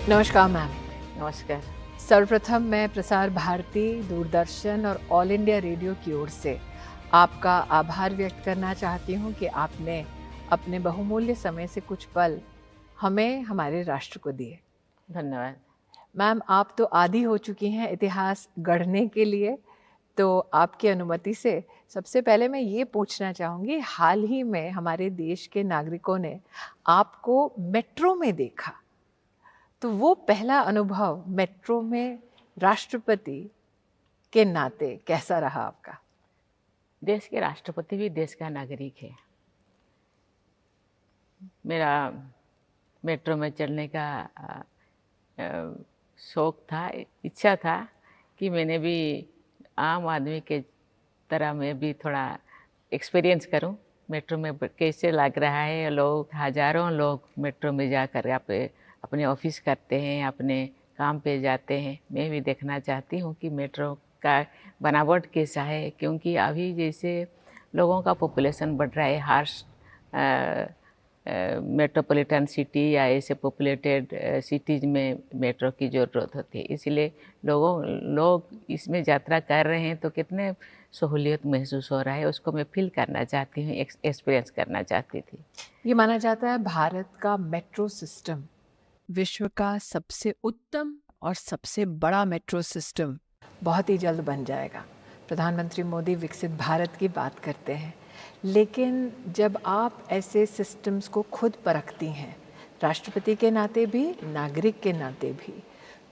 नमस्कार मैम। नमस्कार। सर्वप्रथम मैं प्रसार भारती, दूरदर्शन और ऑल इंडिया रेडियो की ओर से आपका आभार व्यक्त करना चाहती हूँ कि आपने अपने बहुमूल्य समय से कुछ पल हमें हमारे राष्ट्र को दिए। धन्यवाद। मैम, आप तो आदी हो चुकी हैं इतिहास गढ़ने के लिए, तो आपकी अनुमति से सबसे पहले मैं ये पूछना चाहूँगी, हाल ही में हमारे देश के नागरिकों ने आपको मेट्रो में देखा, तो वो पहला अनुभव मेट्रो में राष्ट्रपति के नाते कैसा रहा आपका? देश के राष्ट्रपति भी देश का नागरिक है। मेरा मेट्रो में चलने का शौक था, इच्छा था कि मैंने भी आम आदमी के तरह मैं भी थोड़ा एक्सपीरियंस करूं। मेट्रो में कैसे लग रहा है, लोग हज़ारों लोग मेट्रो में जाकर अपने ऑफिस करते हैं, अपने काम पे जाते हैं। मैं भी देखना चाहती हूं कि मेट्रो का बनावट कैसा है, क्योंकि अभी जैसे लोगों का पॉपुलेशन बढ़ रहा है, हर मेट्रोपॉलिटन सिटी या ऐसे पॉपुलेटेड सिटीज़ में मेट्रो की ज़रूरत होती है। इसलिए लोग इसमें यात्रा कर रहे हैं तो कितने सहूलियत महसूस हो रहा है, उसको मैं फील करना चाहती हूँ, एक्सपीरियंस करना चाहती थी। ये माना जाता है भारत का मेट्रो सिस्टम विश्व का सबसे उत्तम और सबसे बड़ा मेट्रो सिस्टम बहुत ही जल्द बन जाएगा। प्रधानमंत्री मोदी विकसित भारत की बात करते हैं, लेकिन जब आप ऐसे सिस्टम्स को खुद परखती हैं, राष्ट्रपति के नाते भी, नागरिक के नाते भी,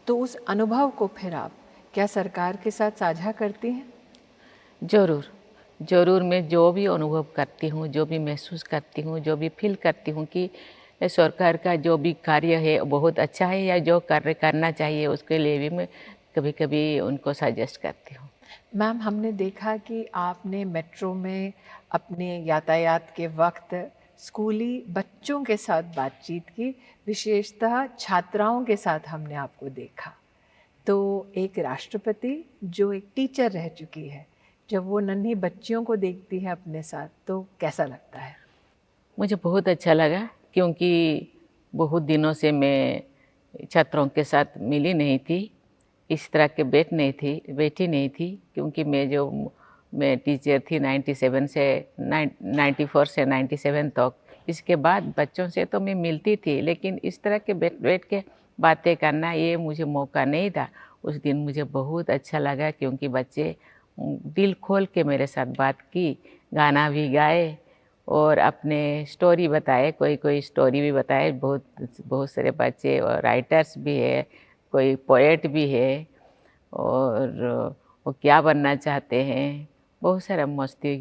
तो उस अनुभव को फिर आप क्या सरकार के साथ साझा करती हैं? ज़रूर मैं जो भी अनुभव करती हूँ, जो भी महसूस करती हूँ, जो भी फील करती हूँ कि सरकार का जो भी कार्य है बहुत अच्छा है या जो कार्य करना चाहिए, उसके लिए भी मैं कभी कभी उनको सजेस्ट करती हूँ। मैम, हमने देखा कि आपने मेट्रो में अपने यातायात के वक्त स्कूली बच्चों के साथ बातचीत की, विशेषतः छात्राओं के साथ हमने आपको देखा। तो एक राष्ट्रपति जो एक टीचर रह चुकी है, जब वो नन्ही बच्चियों को देखती है अपने साथ, तो कैसा लगता है? मुझे बहुत अच्छा लगा, क्योंकि बहुत दिनों से मैं छात्रों के साथ मिली नहीं थी, इस तरह के बैठी नहीं थी, क्योंकि मैं टीचर थी 97 से 94 से 97 तक। इसके बाद बच्चों से तो मैं मिलती थी, लेकिन इस तरह के बैठ के बातें करना ये मुझे मौका नहीं था। उस दिन मुझे बहुत अच्छा लगा, क्योंकि बच्चे दिल खोल के मेरे साथ बात की, गाना भी गाए और अपने स्टोरी बताए, कोई स्टोरी भी बताए। बहुत सारे बच्चे और राइटर्स भी है, कोई पोएट भी है, और वो क्या बनना चाहते हैं, बहुत सारा मस्ती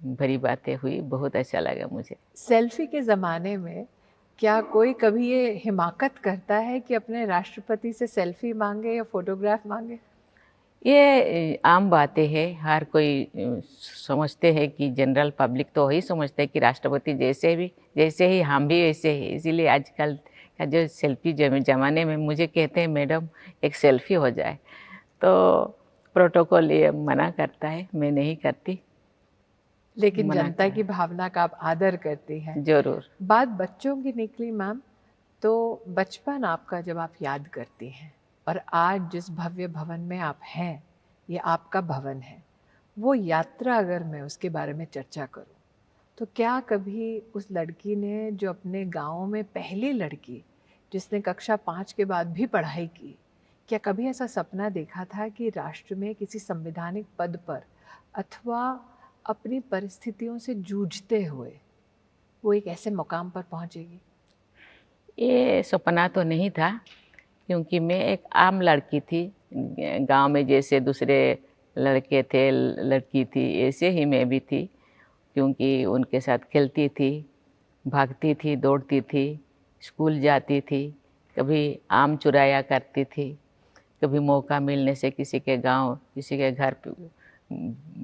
भरी बातें हुई। बहुत अच्छा लगा मुझे। सेल्फी के ज़माने में क्या कोई कभी ये हिमाकत करता है कि अपने राष्ट्रपति से सेल्फी मांगे या फोटोग्राफ मांगे? ये आम बातें हैं, हर कोई समझते हैं कि जनरल पब्लिक तो वही समझते हैं कि राष्ट्रपति जैसे ही हम भी वैसे ही। इसीलिए आजकल का जो सेल्फी ज़माने में मुझे कहते हैं, मैडम एक सेल्फी हो जाए, तो प्रोटोकॉल ये मना करता है, मैं नहीं करती। लेकिन मना जनता कर की भावना का आप आदर करती हैं। ज़रूर। बात बच्चों की निकली मैम, तो बचपन आपका जब आप याद करती हैं और आज जिस भव्य भवन में आप हैं, ये आपका भवन है, वो यात्रा अगर मैं उसके बारे में चर्चा करूं, तो क्या कभी उस लड़की ने, जो अपने गांव में पहली लड़की जिसने कक्षा 5 के बाद भी पढ़ाई की, क्या कभी ऐसा सपना देखा था कि राष्ट्र में किसी संवैधानिक पद पर अथवा अपनी परिस्थितियों से जूझते हुए वो एक ऐसे मुकाम पर पहुंचेगी? ये सपना तो नहीं था, क्योंकि मैं एक आम लड़की थी। गांव में जैसे दूसरे लड़के थे, लड़की थी, ऐसे ही मैं भी थी, क्योंकि उनके साथ खेलती थी, भागती थी, दौड़ती थी, स्कूल जाती थी, कभी आम चुराया करती थी, कभी मौका मिलने से किसी के गांव, किसी के घर पे,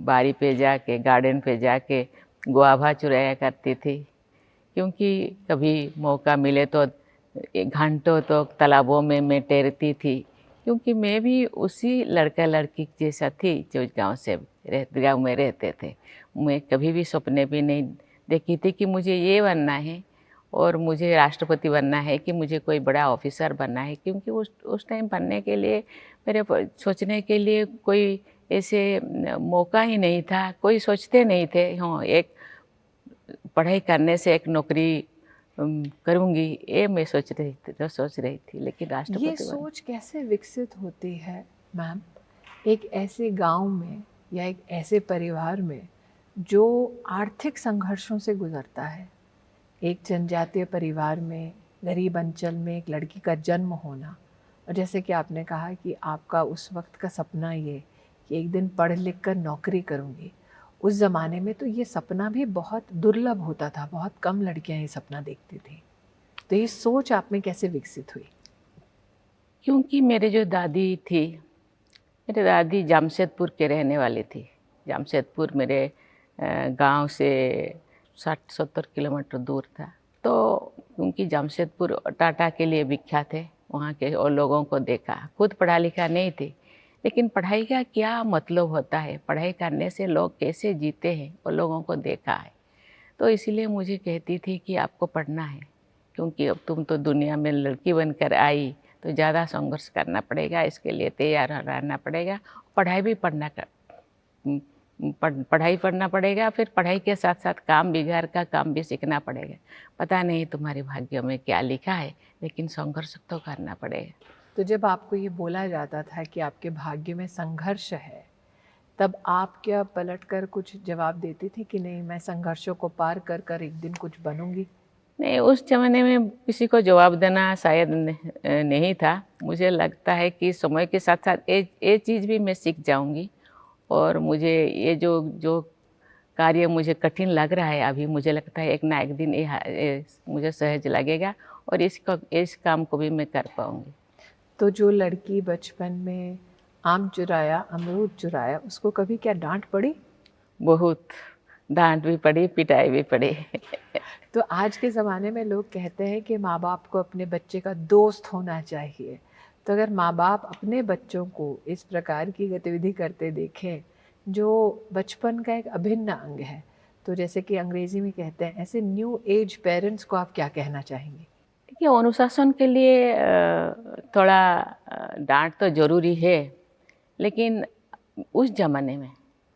बारी पे जाके, गार्डन पे जाके गुआभा चुराया करती थी। क्योंकि कभी मौका मिले तो घंटों तो तालाबों में मैं तैरती थी, क्योंकि मैं भी उसी लड़का लड़की जैसा थी जो गाँव में रहते थे। मैं कभी भी सपने भी नहीं देखी थी कि मुझे ये बनना है और मुझे राष्ट्रपति बनना है कि मुझे कोई बड़ा ऑफिसर बनना है, क्योंकि उस टाइम बनने के लिए मेरे सोचने के लिए कोई ऐसे मौका ही नहीं था, कोई सोचते नहीं थे। हाँ, एक पढ़ाई करने से एक नौकरी करूँगी, ये मैं सोच रही थी, लेकिन राष्ट्रपति ये सोच कैसे विकसित होती है मैम एक ऐसे गांव में या एक ऐसे परिवार में जो आर्थिक संघर्षों से गुजरता है? एक जनजातीय परिवार में, गरीब अंचल में एक लड़की का जन्म होना, और जैसे कि आपने कहा कि आपका उस वक्त का सपना ये कि एक दिन पढ़ लिख कर नौकरी करूँगी। उस ज़माने में तो ये सपना भी बहुत दुर्लभ होता था, बहुत कम लड़कियां ये सपना देखती थी। तो ये सोच आप में कैसे विकसित हुई? क्योंकि मेरे जो दादी थी, मेरे दादी जमशेदपुर के रहने वाली थी। जमशेदपुर मेरे गांव से 60-70 किलोमीटर दूर था। तो क्योंकि जमशेदपुर टाटा के लिए विख्यात है, वहाँ के और लोगों को देखा। खुद पढ़ा लिखा नहीं थी, लेकिन पढ़ाई का क्या मतलब होता है, पढ़ाई करने से लोग कैसे जीते हैं, और लोगों को देखा है। तो इसीलिए मुझे कहती थी कि आपको पढ़ना है, क्योंकि अब तुम तो दुनिया में लड़की बनकर आई, तो ज़्यादा संघर्ष करना पड़ेगा, इसके लिए तैयार रहना पड़ेगा। पढ़ाई भी पढ़ाई पढ़ना पड़ेगा, फिर पढ़ाई के साथ साथ काम भी, घर का काम भी सीखना पड़ेगा। पता नहीं तुम्हारे भाग्य में क्या लिखा है, लेकिन संघर्ष तो करना पड़ेगा। तो जब आपको ये बोला जाता था कि आपके भाग्य में संघर्ष है, तब आप क्या पलट कर कुछ जवाब देती थी कि नहीं, मैं संघर्षों को पार कर कर एक दिन कुछ बनूंगी? नहीं, उस ज़माने में किसी को जवाब देना शायद नहीं था। मुझे लगता है कि समय के साथ साथ ये चीज़ भी मैं सीख जाऊंगी, और मुझे ये जो कार्य मुझे कठिन लग रहा है अभी, मुझे लगता है एक ना एक दिन ये मुझे सहज लगेगा, और इस काम को भी मैं कर पाऊंगी। तो जो लड़की बचपन में आम चुराया, अमरूद चुराया, उसको कभी क्या डांट पड़ी? बहुत डांट भी पड़ी, पिटाई भी पड़ी। तो आज के ज़माने में लोग कहते हैं कि माँ बाप को अपने बच्चे का दोस्त होना चाहिए। तो अगर माँ बाप अपने बच्चों को इस प्रकार की गतिविधि करते देखें जो बचपन का एक अभिन्न अंग है, तो जैसे कि अंग्रेजी में कहते हैं, ऐसे न्यू एज पेरेंट्स को आप क्या कहना चाहेंगे? देखिए, अनुशासन के लिए थोड़ा डांट तो ज़रूरी है, लेकिन उस ज़माने में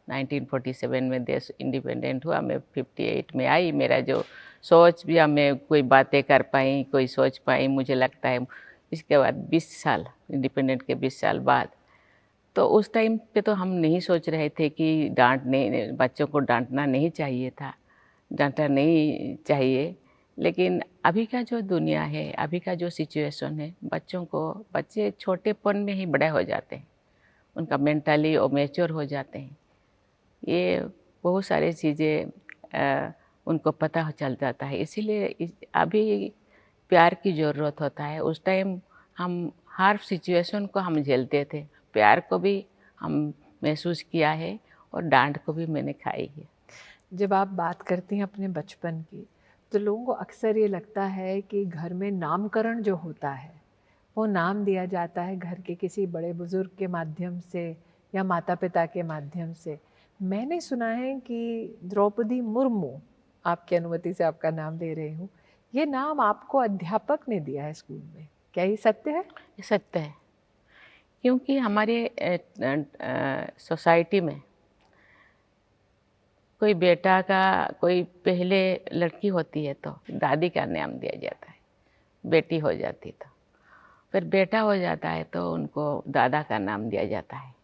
1947 में देश इंडिपेंडेंट हुआ, मैं 58 में आई। मेरा जो सोच भी, मैं कोई बातें कर पाई, कोई सोच पाई, मुझे लगता है इसके बाद 20 साल, इंडिपेंडेंट के 20 साल बाद। तो उस टाइम पे तो हम नहीं सोच रहे थे कि बच्चों को डांटना नहीं चाहिए था, डांटना नहीं चाहिए। लेकिन अभी का जो दुनिया है, अभी का जो सिचुएशन है, बच्चे छोटेपन में ही बड़े हो जाते हैं, उनका मेंटली और मैच्योर हो जाते हैं। ये बहुत सारी चीज़ें उनको पता चल जाता है। इसीलिए अभी प्यार की ज़रूरत होता है। उस टाइम हम हर सिचुएशन को हम झेलते थे, प्यार को भी हम महसूस किया है, और डांट को भी मैंने खाई है। जब आप बात करती हैं अपने बचपन की, तो लोगों को अक्सर ये लगता है कि घर में नामकरण जो होता है, वो नाम दिया जाता है घर के किसी बड़े बुजुर्ग के माध्यम से या माता पिता के माध्यम से। मैंने सुना है कि द्रौपदी मुर्मू, आपकी अनुमति से आपका नाम ले रही हूँ, ये नाम आपको अध्यापक ने दिया है स्कूल में, क्या ये सत्य है? ये सत्य है, क्योंकि हमारे सोसाइटी में कोई बेटा का, कोई पहले लड़की होती है तो दादी का नाम दिया जाता है, बेटी हो जाती तो फिर बेटा हो जाता है तो उनको दादा का नाम दिया जाता है।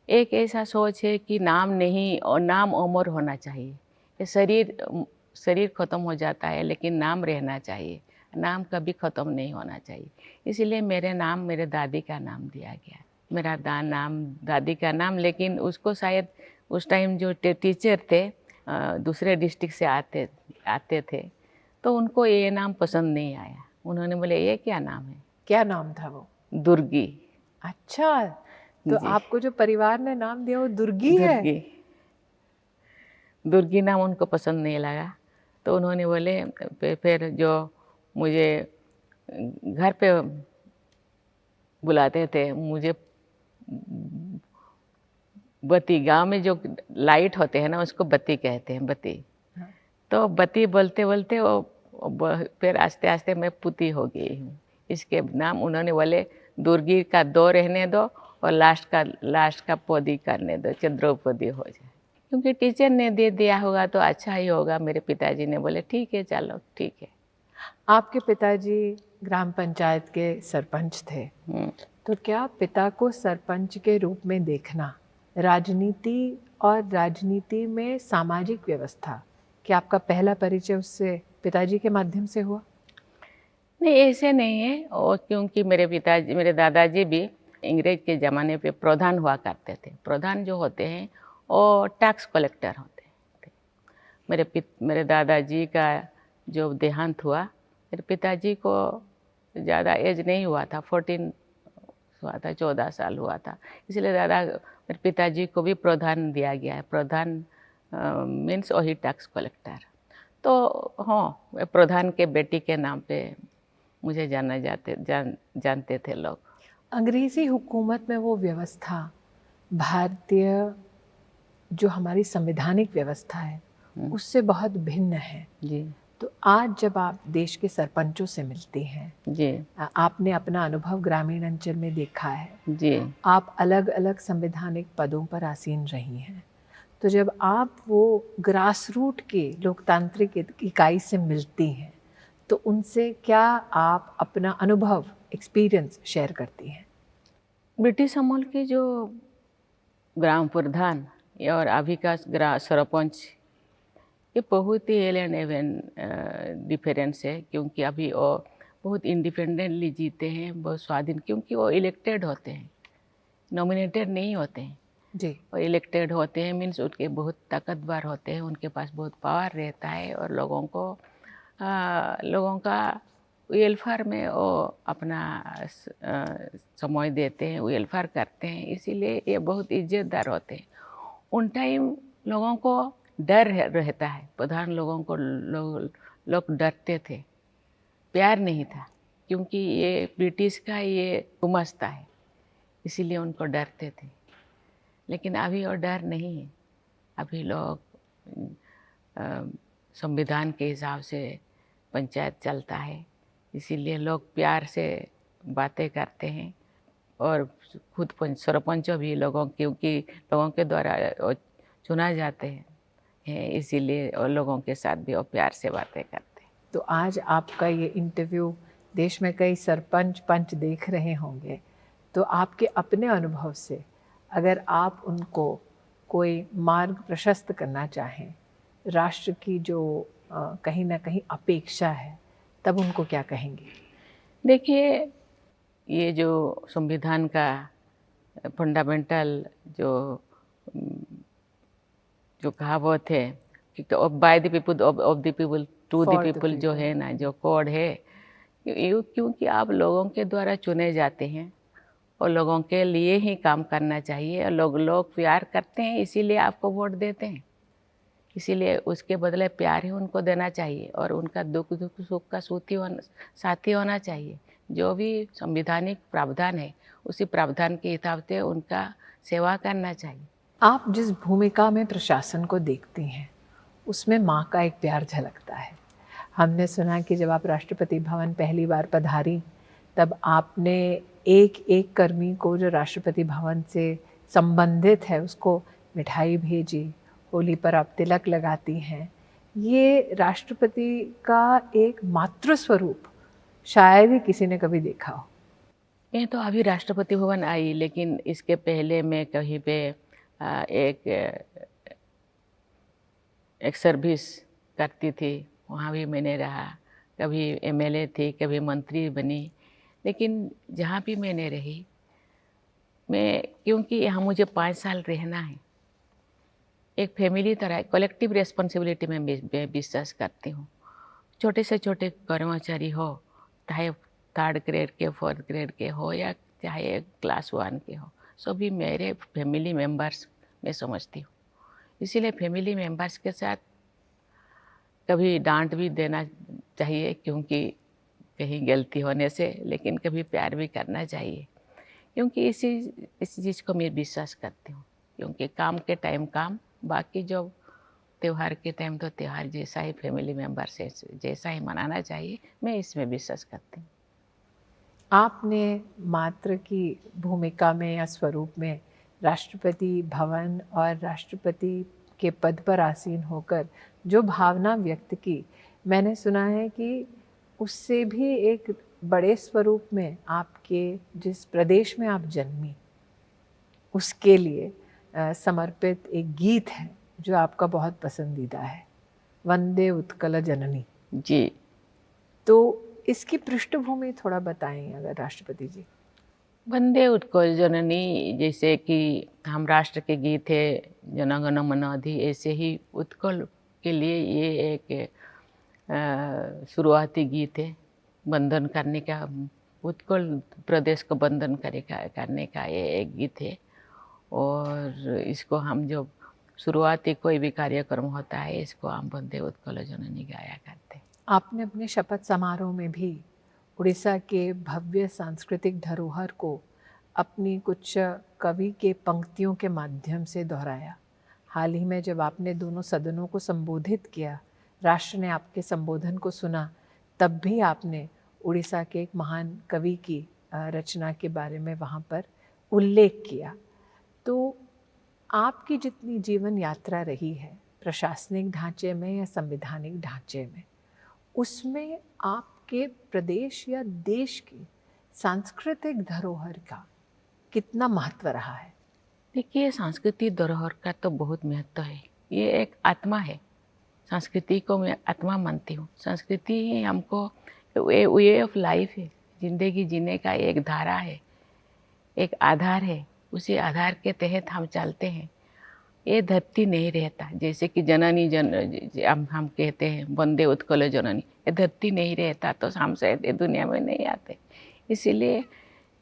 एक ऐसा सोच है कि नाम नहीं, और नाम अमर होना चाहिए। ये शरीर ख़त्म हो जाता है, लेकिन नाम रहना चाहिए, नाम कभी ख़त्म नहीं होना चाहिए। इसीलिए मेरे नाम मेरे दादी का नाम दिया गया। मेरा नाम दादी का नाम, लेकिन उसको शायद उस टाइम जो टीचर थे दूसरे डिस्ट्रिक्ट से आते थे, तो उनको ये नाम पसंद नहीं आया। उन्होंने बोले, ये क्या नाम है? क्या नाम था वो? दुर्गी। अच्छा, तो आपको जो परिवार ने नाम दिया वो दुर्गी है? दुर्गी नाम उनको पसंद नहीं लगा, तो उन्होंने बोले, फिर जो मुझे घर पे बुलाते थे, मुझे बत्ती, गांव में जो लाइट होते हैं ना, उसको बत्ती कहते हैं, बत्ती। तो बत्ती बोलते बोलते वो फिर आस्ते आस्ते मैं पुती हो गई हूँ। इसके नाम उन्होंने बोले दुर्गी का 2 रहने दो और लास्ट का पोदी करने दो, चंद्रोपदी हो जाए, क्योंकि टीचर ने दे दिया होगा तो अच्छा ही होगा। मेरे पिताजी ने बोले ठीक है, चलो ठीक है। आपके पिताजी ग्राम पंचायत के सरपंच थे, तो क्या पिता को सरपंच के रूप में देखना, राजनीति और राजनीति में सामाजिक व्यवस्था, क्या आपका पहला परिचय उससे पिताजी के माध्यम से हुआ? नहीं, ऐसे नहीं है। और क्योंकि मेरे दादाजी भी अंग्रेज के ज़माने पे प्रधान हुआ करते थे। प्रधान जो होते हैं वो टैक्स कलेक्टर होते थे। मेरे दादाजी का जो देहांत हुआ, मेरे पिताजी को ज़्यादा एज नहीं हुआ था, 14 हुआ था, 14 साल हुआ था। इसलिए मेरे पिताजी को भी प्रधान दिया गया है। प्रधान मीन्स वही टैक्स कलेक्टर। तो हाँ, मैं प्रधान के बेटी के नाम पे मुझे जानते थे लोग। अंग्रेज़ी हुकूमत में वो व्यवस्था भारतीय जो हमारी संवैधानिक व्यवस्था है उससे बहुत भिन्न है जी तो आज जब आप देश के सरपंचों से मिलती हैं, जी आपने अपना अनुभव ग्रामीण अंचल में देखा है, जी आप अलग अलग संवैधानिक पदों पर आसीन रही हैं, तो जब आप वो ग्रास रूट के लोकतांत्रिक इकाई से मिलती हैं तो उनसे क्या आप अपना अनुभव एक्सपीरियंस शेयर करती हैं? ब्रिटिश अमल के जो ग्राम प्रधान और अभी का सरपंच, ये बहुत ही एलियन एवन डिफरेंस है। क्योंकि अभी वो बहुत इंडिपेंडेंटली जीते हैं, बहुत स्वाधीन, क्योंकि वो इलेक्टेड होते हैं, नॉमिनेटेड नहीं होते हैं जी। और इलेक्टेड होते हैं। मीन्स उनके बहुत ताकतवर होते हैं, उनके पास बहुत पावर रहता है और लोगों का वेलफेयर में वो अपना समय देते हैं, वेलफेयर करते हैं, इसीलिए ये बहुत इज्जतदार होते हैं। उन टाइम लोगों को डर रहता है, प्रधान लोगों को लोग डरते थे, प्यार नहीं था, क्योंकि ये ब्रिटिश का ये गुमास्ता है, इसीलिए उनको डरते थे। लेकिन अभी और डर नहीं है। अभी लोग संविधान के हिसाब से पंचायत चलता है, इसीलिए लोग प्यार से बातें करते हैं। और खुद सरपंच भी क्योंकि लोगों के द्वारा चुना जाते हैं, इसीलिए और लोगों के साथ भी वो प्यार से बातें करते हैं। तो आज आपका ये इंटरव्यू देश में कई सरपंच पंच देख रहे होंगे, तो आपके अपने अनुभव से अगर आप उनको कोई मार्ग प्रशस्त करना चाहें, राष्ट्र की जो कहीं ना कहीं अपेक्षा है, तब उनको क्या कहेंगे? देखिए, ये जो संविधान का फंडामेंटल जो कहावत है कि by the people of the people to the people, जो है ना, जो कोड है, क्योंकि आप लोगों के द्वारा चुने जाते हैं और लोगों के लिए ही काम करना चाहिए। और लोग प्यार करते हैं, इसीलिए आपको वोट देते हैं, इसीलिए उसके बदले प्यार ही उनको देना चाहिए और उनका दुख सुख का साथी होना चाहिए। जो भी संवैधानिक प्रावधान है, उसी प्रावधान के हिसाब से उनका सेवा करना चाहिए। आप जिस भूमिका में प्रशासन को देखती हैं, उसमें माँ का एक प्यार झलकता है। हमने सुना कि जब आप राष्ट्रपति भवन पहली बार पधारी, तब आपने एक एक कर्मी को जो राष्ट्रपति भवन से संबंधित है उसको मिठाई भेजी, होली पर आप तिलक लगाती हैं। ये राष्ट्रपति का एक मातृ स्वरूप शायद ही किसी ने कभी देखा हो। मैं तो अभी राष्ट्रपति भवन आई, लेकिन इसके पहले मैं कहीं पे एक सर्विस करती थी, वहाँ भी मैंने रहा। कभी एमएलए थी, कभी मंत्री बनी, लेकिन जहाँ भी मैंने रही, क्योंकि यहाँ मुझे 5 साल रहना है, एक फैमिली तरह कलेक्टिव रिस्पॉन्सिबिलिटी में विश्वास करती हूँ। छोटे से छोटे कर्मचारी हो, चाहे 3rd ग्रेड के 4th ग्रेड के हो या चाहे क्लास 1 के हो, सभी मेरे फैमिली मेम्बर्स मैं समझती हूँ। इसीलिए फैमिली मेम्बर्स के साथ कभी डांट भी देना चाहिए, क्योंकि कहीं गलती होने से, लेकिन कभी प्यार भी करना चाहिए, क्योंकि इस चीज़ को मैं विश्वास करती हूँ। क्योंकि काम के टाइम काम, बाकी जो त्यौहार के टाइम तो त्यौहार जैसा ही फैमिली मेम्बर से जैसा ही मनाना चाहिए, मैं इसमें विश्वास करती हूँ। आपने मातृ की भूमिका में या स्वरूप में राष्ट्रपति भवन और राष्ट्रपति के पद पर आसीन होकर जो भावना व्यक्त की, मैंने सुना है कि उससे भी एक बड़े स्वरूप में आपके जिस प्रदेश में आप जन्मी उसके लिए समर्पित एक गीत है जो आपका बहुत पसंदीदा है, वंदे उत्कल जननी। जी। तो इसकी पृष्ठभूमि थोड़ा बताएं अगर राष्ट्रपति जी। वंदे उत्कल जननी, जैसे कि हम राष्ट्र के गीत है जन गण मन अधि, ऐसे ही उत्कल के लिए ये एक शुरुआती गीत है। बंधन करने का, उत्कल प्रदेश को बंधन करने का ये एक गीत है। और इसको हम जो शुरुआती कोई भी कार्यक्रम होता है, इसको हम वंदे उत्कल जननी गाया करते हैं। आपने अपने शपथ समारोह में भी उड़ीसा के भव्य सांस्कृतिक धरोहर को अपनी कुछ कवि के पंक्तियों के माध्यम से दोहराया। हाल ही में जब आपने दोनों सदनों को संबोधित किया, राष्ट्र ने आपके संबोधन को सुना, तब भी आपने उड़ीसा के एक महान कवि की रचना के बारे में वहाँ पर उल्लेख किया। तो आपकी जितनी जीवन यात्रा रही है प्रशासनिक ढांचे में या संवैधानिक ढांचे में, उसमें आपके प्रदेश या देश की सांस्कृतिक धरोहर का कितना महत्व रहा है? देखिए, सांस्कृतिक धरोहर का तो बहुत महत्व है। ये एक आत्मा है। संस्कृति को मैं आत्मा मानती हूँ। संस्कृति ही हमको वे ऑफ लाइफ है, जिंदगी जीने का एक धारा है, एक आधार है। उसी आधार के तहत हम चलते हैं। ये धरती नहीं रहता, जैसे कि जननी हम कहते हैं वंदे उत्कल जननी, ये धरती नहीं रहता तो हम शायद ये दुनिया में नहीं आते। इसीलिए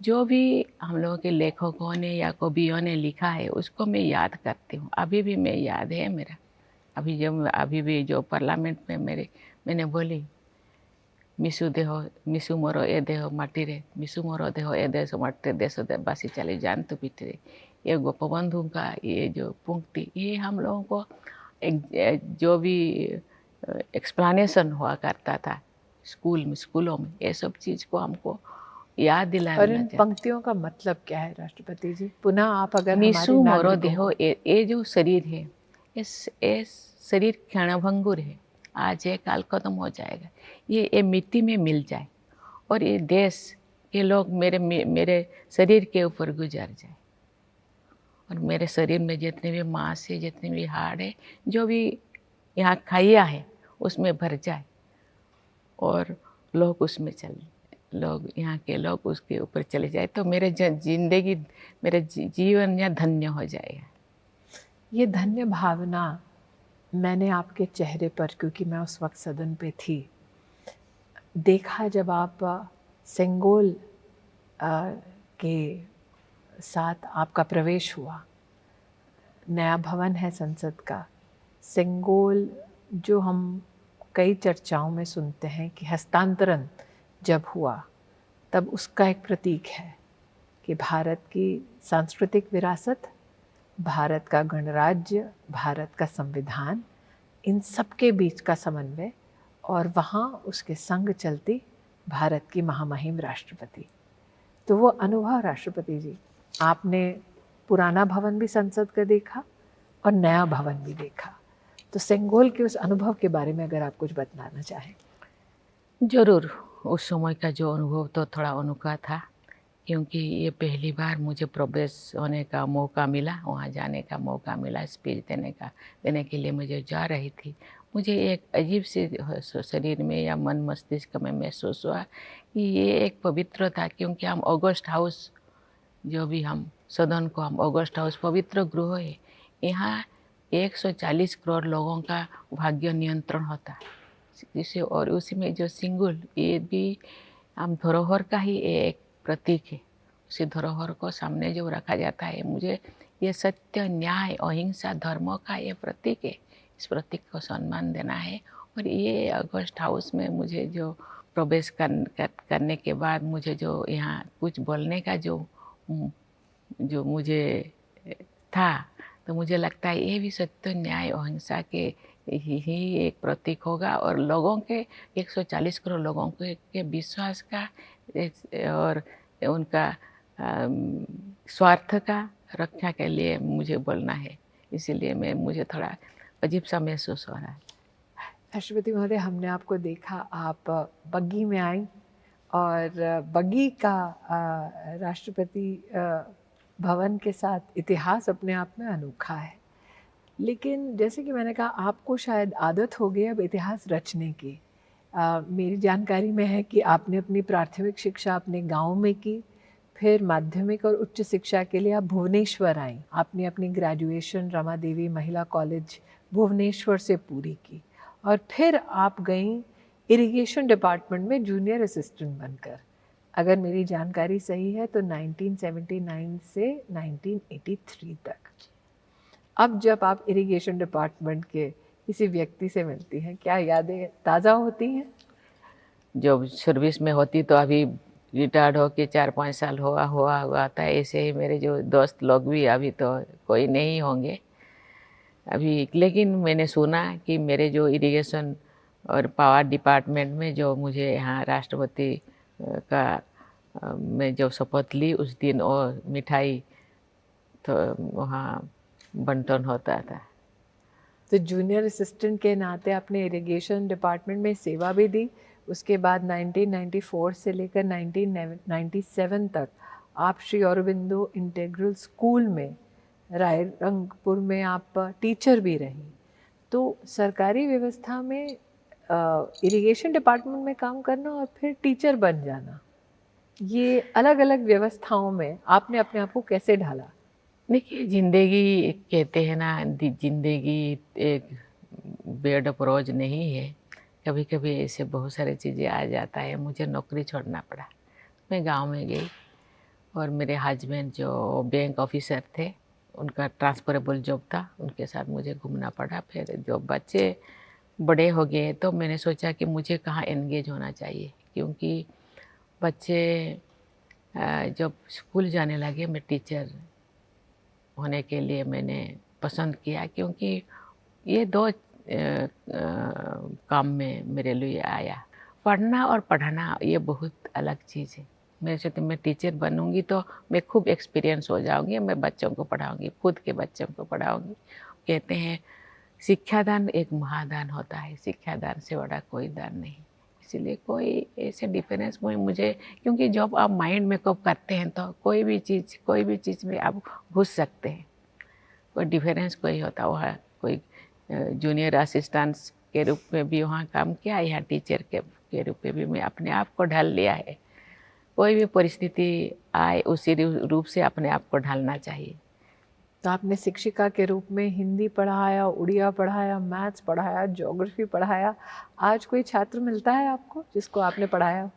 जो भी हम लोगों के लेखकों ने या कवियों ने लिखा है उसको मैं याद करती हूँ। अभी भी मैं याद है मेरा। अभी भी जो पार्लियामेंट में मैंने बोली, मिसु देहो मिसु मोरो ए देहो माटी रे, मिसु मोरो देहो ए देश माटी देश बासी चले जान तो पीटे रे। ये गोपबंधु का ये जो पंक्ति, ये हम लोगों को एक जो भी एक्सप्लेनेशन हुआ करता था स्कूलों में, ये सब चीज़ को हमको याद दिलाना और इन चाहिए। पंक्तियों का मतलब क्या है राष्ट्रपति जी? पुनः आप अगर मिसु हमारे मोरो नागरिकों देहो, ये जो शरीर है, ये शरीर क्षणभंगुर है, आज है काल खत्म हो जाएगा। ये मिट्टी में मिल जाए और ये देश के लोग मेरे शरीर के ऊपर गुजर जाए और मेरे शरीर में जितने भी मांस है, जितने भी हाड़ है, जो भी यहाँ खाया है उसमें भर जाए और लोग उसमें यहाँ के लोग उसके ऊपर चले जाए तो मेरे जिंदगी, मेरे जीवन यहाँ धन्य हो जाएगा। ये धन्य भावना मैंने आपके चेहरे पर, क्योंकि मैं उस वक्त सदन पे थी, देखा जब आप सेंगोल के साथ आपका प्रवेश हुआ। नया भवन है संसद का। सेंगोल जो हम कई चर्चाओं में सुनते हैं कि हस्तांतरण जब हुआ तब उसका एक प्रतीक है कि भारत की सांस्कृतिक विरासत, भारत का गणराज्य, भारत का संविधान, इन सब के बीच का समन्वय और वहाँ उसके संग चलती भारत की महामहिम राष्ट्रपति। तो वो अनुभव राष्ट्रपति जी, आपने पुराना भवन भी संसद का देखा और नया भवन भी देखा, तो सेंगोल के उस अनुभव के बारे में अगर आप कुछ बताना चाहें। जरूर। उस समय का जो अनुभव तो थोड़ा अनोखा था, क्योंकि ये पहली बार मुझे प्रवेश होने का मौका मिला, वहाँ जाने का मौका मिला, स्पीच देने के लिए मुझे जा रही थी। मुझे एक अजीब सी शरीर में या मन मस्तिष्क में महसूस हुआ कि ये एक पवित्र था, क्योंकि हम ऑगस्ट हाउस, जो भी हम सदन को हम ऑगस्ट हाउस पवित्र गृह है, यहाँ 140 करोड़ लोगों का भाग्य नियंत्रण होता है जिसे, और उसी में जो सिंगुल, ये भी हम धरोहर का ही एक प्रतीक है। उसी धरोहर को सामने जो रखा जाता है, मुझे ये सत्य, न्याय, अहिंसा, धर्म का ये प्रतीक है। इस प्रतीक को सम्मान देना है। और ये अगस्त हाउस में मुझे जो प्रवेश करने के बाद मुझे जो यहाँ कुछ बोलने का जो मुझे था, तो मुझे लगता है ये भी सत्य, न्याय, अहिंसा के ही एक प्रतीक होगा, और लोगों के 140 करोड़ लोगों के विश्वास का और उनका स्वार्थ का रक्षा के लिए मुझे बोलना है। इसीलिए मुझे थोड़ा अजीब सा महसूस हो रहा है। राष्ट्रपति महोदय, हमने आपको देखा, आप बग्गी में आई और बग्गी का राष्ट्रपति भवन के साथ इतिहास अपने आप में अनोखा है। लेकिन जैसे कि मैंने कहा, आपको शायद आदत हो गई अब इतिहास रचने की। मेरी जानकारी में है कि आपने अपनी प्राथमिक शिक्षा अपने गांव में की, फिर माध्यमिक और उच्च शिक्षा के लिए आप भुवनेश्वर आई। आपने अपनी ग्रेजुएशन रमा देवी महिला कॉलेज भुवनेश्वर से पूरी की और फिर आप गई इरिगेशन डिपार्टमेंट में जूनियर असिस्टेंट बनकर। अगर मेरी जानकारी सही है तो 1979 से 1983 तक। अब जब आप इरिगेशन डिपार्टमेंट के किसी व्यक्ति से मिलती हैं, क्या यादें ताज़ा होती हैं? जब सर्विस में होती तो अभी रिटायर्ड हो के 4-5 साल हुआ था। ऐसे ही मेरे जो दोस्त लोग भी अभी तो कोई नहीं होंगे अभी। लेकिन मैंने सुना कि मेरे जो इरिगेशन और पावर डिपार्टमेंट में जो मुझे यहाँ राष्ट्रपति का मैं जो शपथ ली उस दिन वो मिठाई तो वहाँ बंटन होता था। तो जूनियर असिस्टेंट के नाते आपने इरिगेशन डिपार्टमेंट में सेवा भी दी। उसके बाद 1994 से लेकर 1997 तक आप श्री अरबिंदो इंटीग्रल स्कूल में रायरंगपुर में आप टीचर भी रही। तो सरकारी व्यवस्था में इरिगेशन डिपार्टमेंट में काम करना और फिर टीचर बन जाना, ये अलग अलग व्यवस्थाओं में आपने अपने आप को कैसे ढाला? देखिए, ज़िंदगी कहते हैं ना, ज़िंदगी एक बेड ऑफ रोज नहीं है। कभी कभी ऐसे बहुत सारी चीज़ें आ जाता है। मुझे नौकरी छोड़ना पड़ा। मैं गांव में गई और मेरे हस्बैंड जो बैंक ऑफिसर थे, उनका ट्रांसफरेबल जॉब था, उनके साथ मुझे घूमना पड़ा। फिर जो बच्चे बड़े हो गए तो मैंने सोचा कि मुझे कहाँ एंगेज होना चाहिए, क्योंकि बच्चे जब स्कूल जाने लगे मैं टीचर होने के लिए मैंने पसंद किया, क्योंकि ये दो काम में मेरे लिए आया। पढ़ना और पढ़ाना ये बहुत अलग चीज़ है। मेरे से तो मैं टीचर बनूंगी तो मैं खूब एक्सपीरियंस हो जाऊंगी, मैं बच्चों को पढ़ाऊंगी, खुद के बच्चों को पढ़ाऊंगी। कहते हैं शिक्षादान एक महादान होता है, शिक्षादान से बड़ा कोई दान नहीं। इसीलिए कोई ऐसे डिफरेंस मुझे, क्योंकि जब आप माइंड मेकअप करते हैं तो कोई भी चीज़ में आप घुस सकते हैं। कोई डिफरेंस कोई होता वहाँ, कोई जूनियर असिस्टेंट के रूप में भी वहाँ काम किया, या टीचर के रूप में भी मैं अपने आप को ढाल लिया है। कोई भी परिस्थिति आए उसी रूप से अपने आप को ढालना चाहिए। तो आपने शिक्षिका के रूप में हिंदी पढ़ाया, उड़िया पढ़ाया, मैथ्स पढ़ाया, ज्योग्राफी पढ़ाया। आज कोई छात्र मिलता है आपको जिसको आपने पढ़ाया?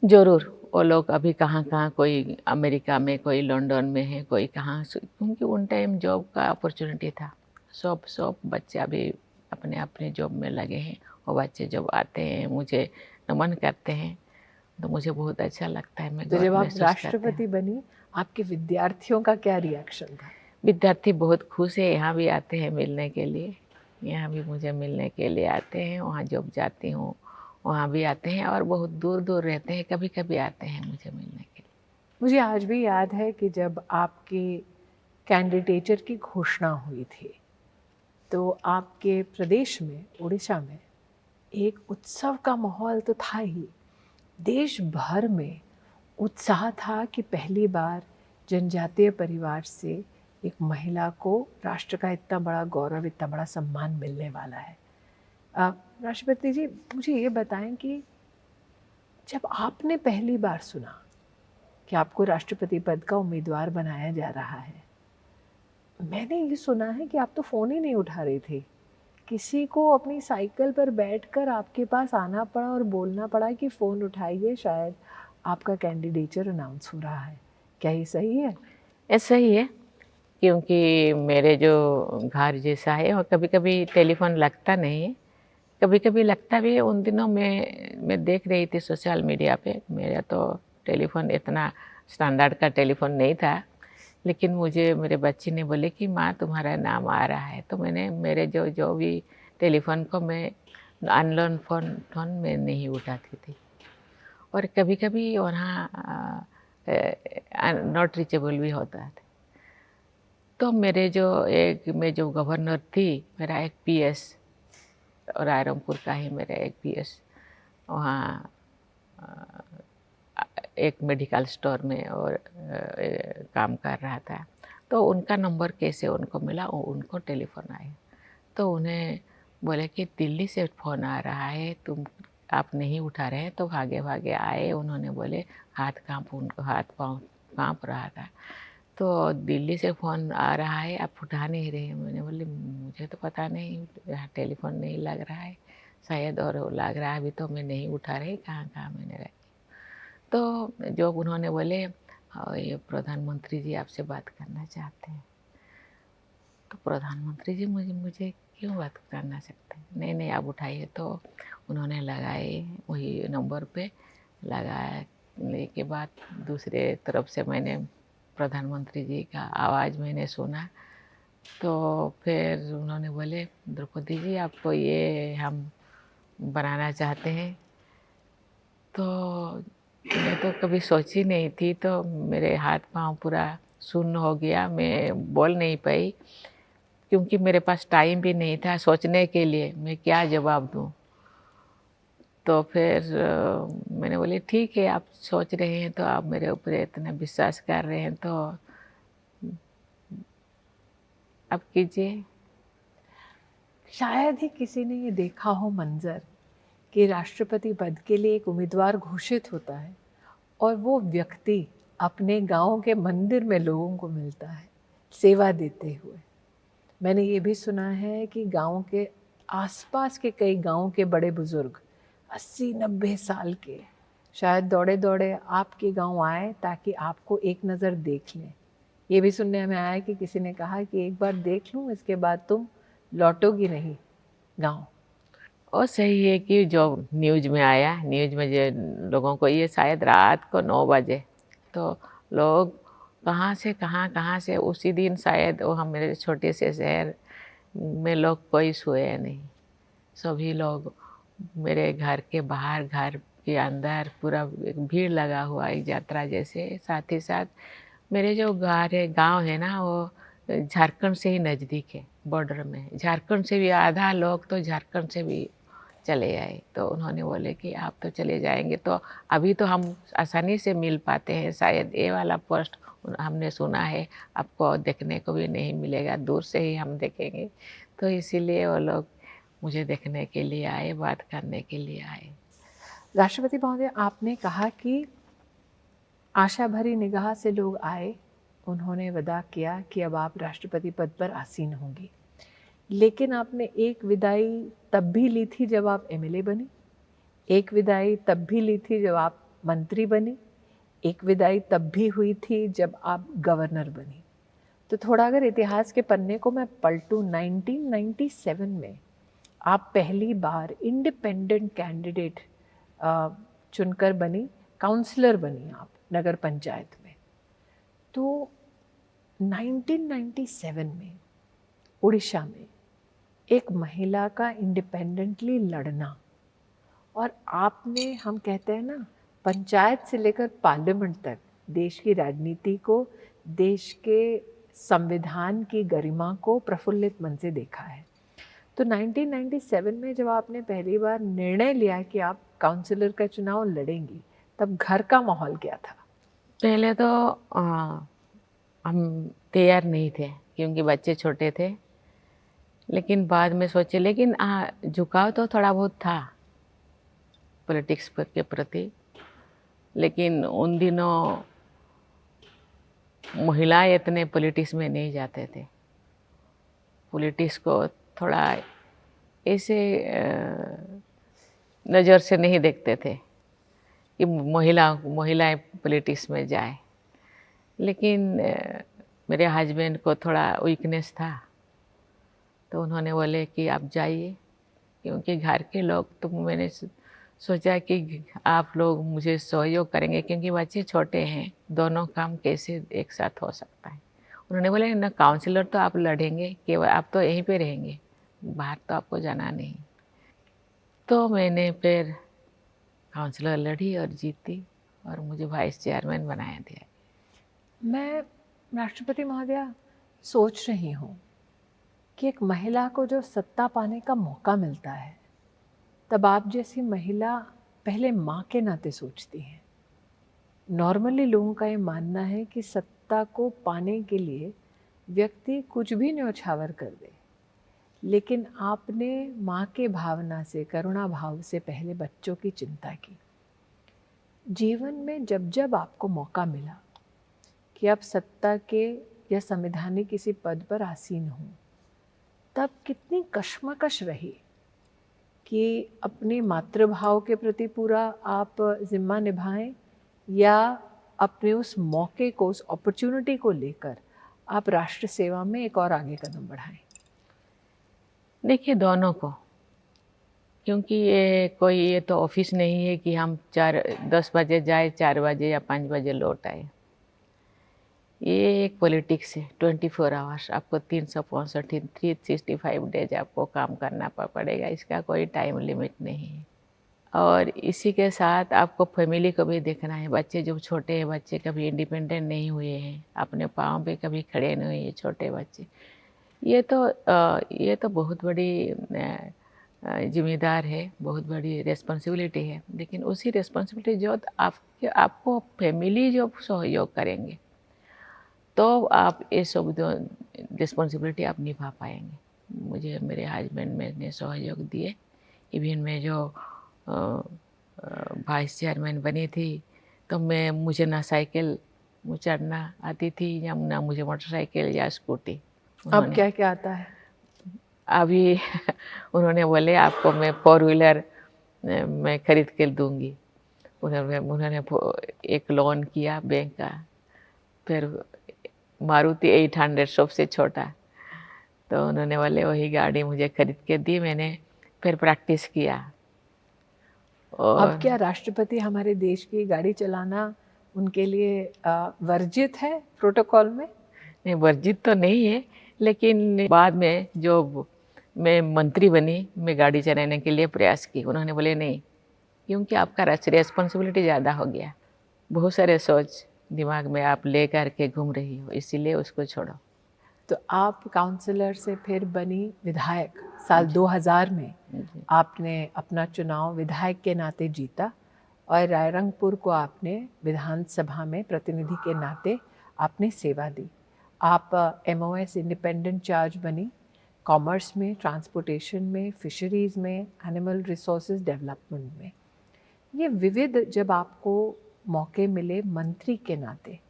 ज़रूर। वो लोग अभी कहाँ कोई अमेरिका में, कोई लंदन में है, कोई कहाँ, क्योंकि उन टाइम जॉब का अपॉर्चुनिटी था। सब बच्चे अभी अपने अपने जॉब में लगे हैं। वो बच्चे जब आते हैं मुझे नमन करते हैं तो मुझे बहुत अच्छा लगता है। मैं तो जब आप महसूस राष्ट्रपति बनी, आपके विद्यार्थियों का क्या रिएक्शन था? विद्यार्थी बहुत खुश है, यहाँ भी आते हैं मिलने के लिए, यहाँ भी मुझे मिलने के लिए आते हैं। वहाँ जब जाती हूँ वहाँ भी आते हैं, और बहुत दूर दूर रहते हैं, कभी कभी आते हैं मुझे मिलने के लिए। मुझे आज भी याद है कि जब आपके कैंडिडेचर की घोषणा हुई थी तो आपके प्रदेश में, उड़ीसा में, एक उत्सव का माहौल तो था ही। देश भर में उत्साह था कि पहली बार जनजातीय परिवार से एक महिला को राष्ट्र का इतना बड़ा गौरव, इतना बड़ा सम्मान मिलने वाला है। राष्ट्रपति जी, मुझे ये बताएं कि जब आपने पहली बार सुना कि आपको राष्ट्रपति पद का उम्मीदवार बनाया जा रहा है, मैंने ये सुना है कि आप तो फ़ोन ही नहीं उठा रही थी। किसी को अपनी साइकिल पर बैठकर आपके पास आना पड़ा और बोलना पड़ा कि फ़ोन उठाइए, शायद आपका कैंडिडेचर अनाउंस हो रहा है। क्या ये सही है? ऐसा ही है, क्योंकि मेरे जो घर जैसा है और कभी कभी टेलीफोन लगता नहीं है, कभी कभी लगता भी है। उन दिनों मैं देख रही थी सोशल मीडिया पे, मेरा तो टेलीफोन इतना स्टैंडर्ड का टेलीफोन नहीं था, लेकिन मुझे मेरे बच्चे ने बोले कि माँ तुम्हारा नाम आ रहा है। तो मैंने मेरे जो भी टेलीफोन को मैं अननोन फ़ोन में नहीं उठाती थी और कभी-कभी वहाँ नॉट रीचेबल भी होता था। तो मेरे जो एक मैं जो गवर्नर थी, मेरा एक पीएस और रायरंगपुर का ही मेरा एक पीएस वहाँ एक मेडिकल स्टोर में और काम कर रहा था। तो उनका नंबर कैसे उनको मिला, उनको टेलीफोन आया। तो उन्हें बोले कि दिल्ली से फ़ोन आ रहा है, आप नहीं उठा रहे हैं, तो भागे भागे आए। उन्होंने बोले उनको हाथ पाँव काँप रहा था। तो दिल्ली से फ़ोन आ रहा है, आप उठा नहीं रहे हैं। मैंने बोली मुझे तो पता नहीं, यहाँ टेलीफोन नहीं लग रहा है शायद, और लग रहा है अभी तो मैं नहीं उठा रही, कहाँ मैंने रखी। तो जो उन्होंने बोले ये प्रधानमंत्री जी आपसे बात करना चाहते हैं। तो प्रधानमंत्री जी मुझे क्यों बात करना सकते हैं? नहीं आप उठाइए। तो उन्होंने लगाए, वही नंबर पे लगाने के बाद दूसरे तरफ से मैंने प्रधानमंत्री जी का आवाज़ मैंने सुना। तो फिर उन्होंने बोले द्रौपदी जी आपको ये हम बनाना चाहते हैं। तो मैं तो कभी सोची नहीं थी, तो मेरे हाथ पाँव पूरा सुन्न हो गया, मैं बोल नहीं पाई क्योंकि मेरे पास टाइम भी नहीं था सोचने के लिए मैं क्या जवाब दूँ। तो फिर मैंने बोली ठीक है, आप सोच रहे हैं तो आप मेरे ऊपर इतना विश्वास कर रहे हैं तो आप कीजिए। शायद ही किसी ने ये देखा हो मंजर कि राष्ट्रपति पद के लिए एक उम्मीदवार घोषित होता है और वो व्यक्ति अपने गांव के मंदिर में लोगों को मिलता है सेवा देते हुए। मैंने ये भी सुना है कि गांव के आसपास के कई गांव के बड़े बुजुर्ग 80-90 साल के शायद दौड़े दौड़े आपके गांव आए ताकि आपको एक नज़र देख लें। ये भी सुनने में आया कि किसी ने कहा कि एक बार देख लूँ, इसके बाद तुम लौटोगी नहीं गांव। और सही है कि जो न्यूज़ में आया, न्यूज़ में जो लोगों को, ये शायद रात को 9 बजे, तो लोग कहाँ से उसी दिन शायद वो हम मेरे छोटे से शहर में लोग कोई सोए नहीं। सभी लोग मेरे घर के बाहर, घर के अंदर पूरा एक भीड़ लगा हुआ एक यात्रा जैसे। साथ ही साथ मेरे जो गाँव है ना, वो झारखंड से ही नज़दीक है, बॉर्डर में। झारखंड से भी आधा लोग तो झारखंड से भी चले आए। तो उन्होंने बोले कि आप तो चले जाएंगे तो अभी तो हम आसानी से मिल पाते हैं, शायद ये वाला पोस्ट हमने सुना है आपको देखने को भी नहीं मिलेगा, दूर से ही हम देखेंगे। तो इसीलिए वो लोग मुझे देखने के लिए आए, बात करने के लिए आए। राष्ट्रपति महोदय, आपने कहा कि आशा भरी निगाह से लोग आए, उन्होंने वादा किया कि अब आप राष्ट्रपति पद पर आसीन होंगी, लेकिन आपने एक विदाई तब भी ली थी जब आप एमएलए बनी, एक विदाई तब भी ली थी जब आप मंत्री बनी, एक विदाई तब भी हुई थी जब आप गवर्नर बनी। तो थोड़ा अगर इतिहास के पन्ने को मैं पलटूं, 1997 में आप पहली बार इंडिपेंडेंट कैंडिडेट चुनकर बनी, काउंसलर बनी आप नगर पंचायत में। तो 1997 में उड़ीसा में एक महिला का इंडिपेंडेंटली लड़ना, और आपने, हम कहते हैं ना, पंचायत से लेकर पार्लियामेंट तक देश की राजनीति को, देश के संविधान की गरिमा को प्रफुल्लित मन से देखा है। तो 1997 में जब आपने पहली बार निर्णय लिया कि आप काउंसलर का चुनाव लड़ेंगी, तब घर का माहौल क्या था? पहले तो हम तैयार नहीं थे क्योंकि बच्चे छोटे थे, लेकिन बाद में सोचे, लेकिन झुकाव तो थोड़ा बहुत था पॉलिटिक्स के प्रति। लेकिन उन दिनों महिलाएं इतने पॉलिटिक्स में नहीं जाते थे, पॉलिटिक्स को थोड़ा ऐसे नज़र से नहीं देखते थे कि महिलाएं पॉलिटिक्स में जाए। लेकिन मेरे हस्बैंड को थोड़ा वीकनेस था, तो उन्होंने बोले कि आप जाइए, क्योंकि घर के लोग, तो मैंने सोचा कि आप लोग मुझे सहयोग करेंगे क्योंकि बच्चे छोटे हैं, दोनों काम कैसे एक साथ हो सकता है। उन्होंने बोले ना, काउंसलर तो आप लड़ेंगे, केवल आप तो यहीं पे रहेंगे, बाहर तो आपको जाना नहीं। तो मैंने फिर काउंसलर लड़ी और जीती और मुझे वाइस चेयरमैन बनाया दिया। मैं राष्ट्रपति महोदया सोच रही हूँ कि एक महिला को जो सत्ता पाने का मौका मिलता है, तब आप जैसी महिला पहले माँ के नाते सोचती हैं। नॉर्मली लोगों का ये मानना है कि सत्ता को पाने के लिए व्यक्ति कुछ भी न्यौछावर कर दे, लेकिन आपने माँ के भावना से, करुणा भाव से पहले बच्चों की चिंता की। जीवन में जब जब आपको मौका मिला कि आप सत्ता के या संवैधानिक किसी पद पर आसीन हों, तब कितनी कश्मकश रही कि अपने मातृभाव के प्रति पूरा आप जिम्मा निभाएं या अपने उस मौके को, उस अपॉर्चुनिटी को लेकर आप राष्ट्र सेवा में एक और आगे कदम बढ़ाएं? देखिए दोनों को, क्योंकि ये तो ऑफिस नहीं है कि हम 10 बजे जाए, 4 बजे या 5 बजे लौट आए। ये एक पॉलिटिक्स है। 24 आवर्स आपको 365 डेज आपको काम करना पड़ेगा। इसका कोई टाइम लिमिट नहीं है। और इसी के साथ आपको फैमिली को भी देखना है। बच्चे जो छोटे हैं, बच्चे कभी इंडिपेंडेंट नहीं हुए हैं, अपने पाँव पे कभी खड़े नहीं हुए, छोटे बच्चे। ये तो बहुत बड़ी जिम्मेदार है, बहुत बड़ी रिस्पॉन्सिबिलिटी है। लेकिन उसी रिस्पॉन्सिबिलिटी जो आपको फैमिली जो सहयोग करेंगे, तो आप ये सब रिस्पॉन्सिबिलिटी आप निभा पाएंगे। मुझे मेरे हस्बैंड ने सहयोग दिए। इवन मैं जो वाइस चेयरमैन बनी थी, तो मुझे ना साइकिल चढ़ना आती थी या ना मुझे मोटरसाइकिल या स्कूटी। अब क्या क्या आता है? अभी उन्होंने बोले आपको मैं 4 व्हीलर मैं खरीद के दूंगी। उन्होंने एक लोन किया बैंक का, फिर मारुति 800 सबसे छोटा, तो उन्होंने बोले वही गाड़ी मुझे खरीद के दी। मैंने फिर प्रैक्टिस किया। और अब क्या राष्ट्रपति हमारे देश की गाड़ी चलाना उनके लिए वर्जित है प्रोटोकॉल में? नहीं, वर्जित तो नहीं है, लेकिन बाद में जो मैं मंत्री बनी, मैं गाड़ी चलाने के लिए प्रयास की। उन्होंने बोले नहीं, क्योंकि आपका रेस्पॉन्सिबिलिटी ज़्यादा हो गया, बहुत सारे सोच दिमाग में आप ले कर के घूम रही हो, इसीलिए उसको छोड़ो। तो आप काउंसलर से फिर बनी विधायक। साल 2000 में आपने अपना चुनाव विधायक के नाते जीता और रायरंगपुर को आपने विधानसभा में प्रतिनिधि के नाते आपने सेवा दी। आप MOS इंडिपेंडेंट चार्ज बनी, कॉमर्स में, ट्रांसपोर्टेशन में, फिशरीज़ में, एनिमल रिसोर्सेज डेवलपमेंट में। ये विविध जब आपको मौके मिले मंत्री के नाते,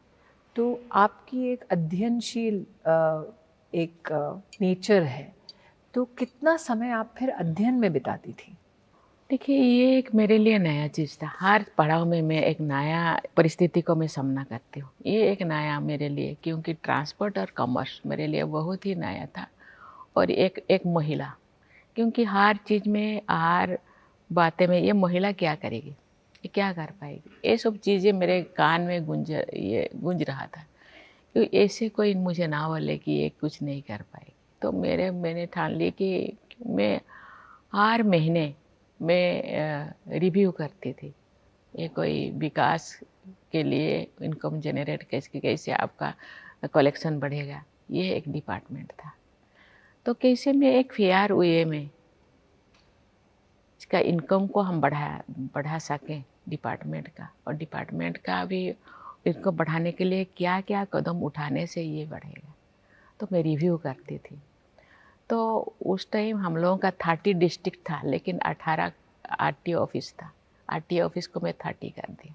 तो आपकी एक अध्ययनशील एक नेचर है, तो कितना समय आप फिर अध्ययन में बिताती थी? देखिए, ये एक मेरे लिए नया चीज़ था। हर पड़ाव में मैं एक नया परिस्थिति को मैं सामना करती हूँ। ये एक नया मेरे लिए, क्योंकि ट्रांसपोर्ट और कॉमर्स मेरे लिए बहुत ही नया था। और एक महिला, क्योंकि हर चीज़ में, हर बातें में ये महिला क्या करेगी, ये क्या कर पाएगी, ये सब चीज़ें मेरे कान में गूंज रहा था। क्योंकि ऐसे कोई मुझे ना बोले कि ये कुछ नहीं कर पाएगी। तो मैंने ठान ली कि मैं हर महीने मैं रिव्यू करती थी। ये कोई विकास के लिए इनकम जनरेट कैसे आपका कलेक्शन बढ़ेगा, ये एक डिपार्टमेंट था। तो कैसे मैं एक फेयर वे में इसका इनकम को हम बढ़ा सकें डिपार्टमेंट का, और डिपार्टमेंट का भी इसको बढ़ाने के लिए क्या क्या कदम उठाने से ये बढ़ेगा, तो मैं रिव्यू करती थी। तो उस टाइम हम लोगों का 30 डिस्ट्रिक्ट था, लेकिन 18 RTO ऑफिस था। RTO ऑफिस को मैं 30 कर दी।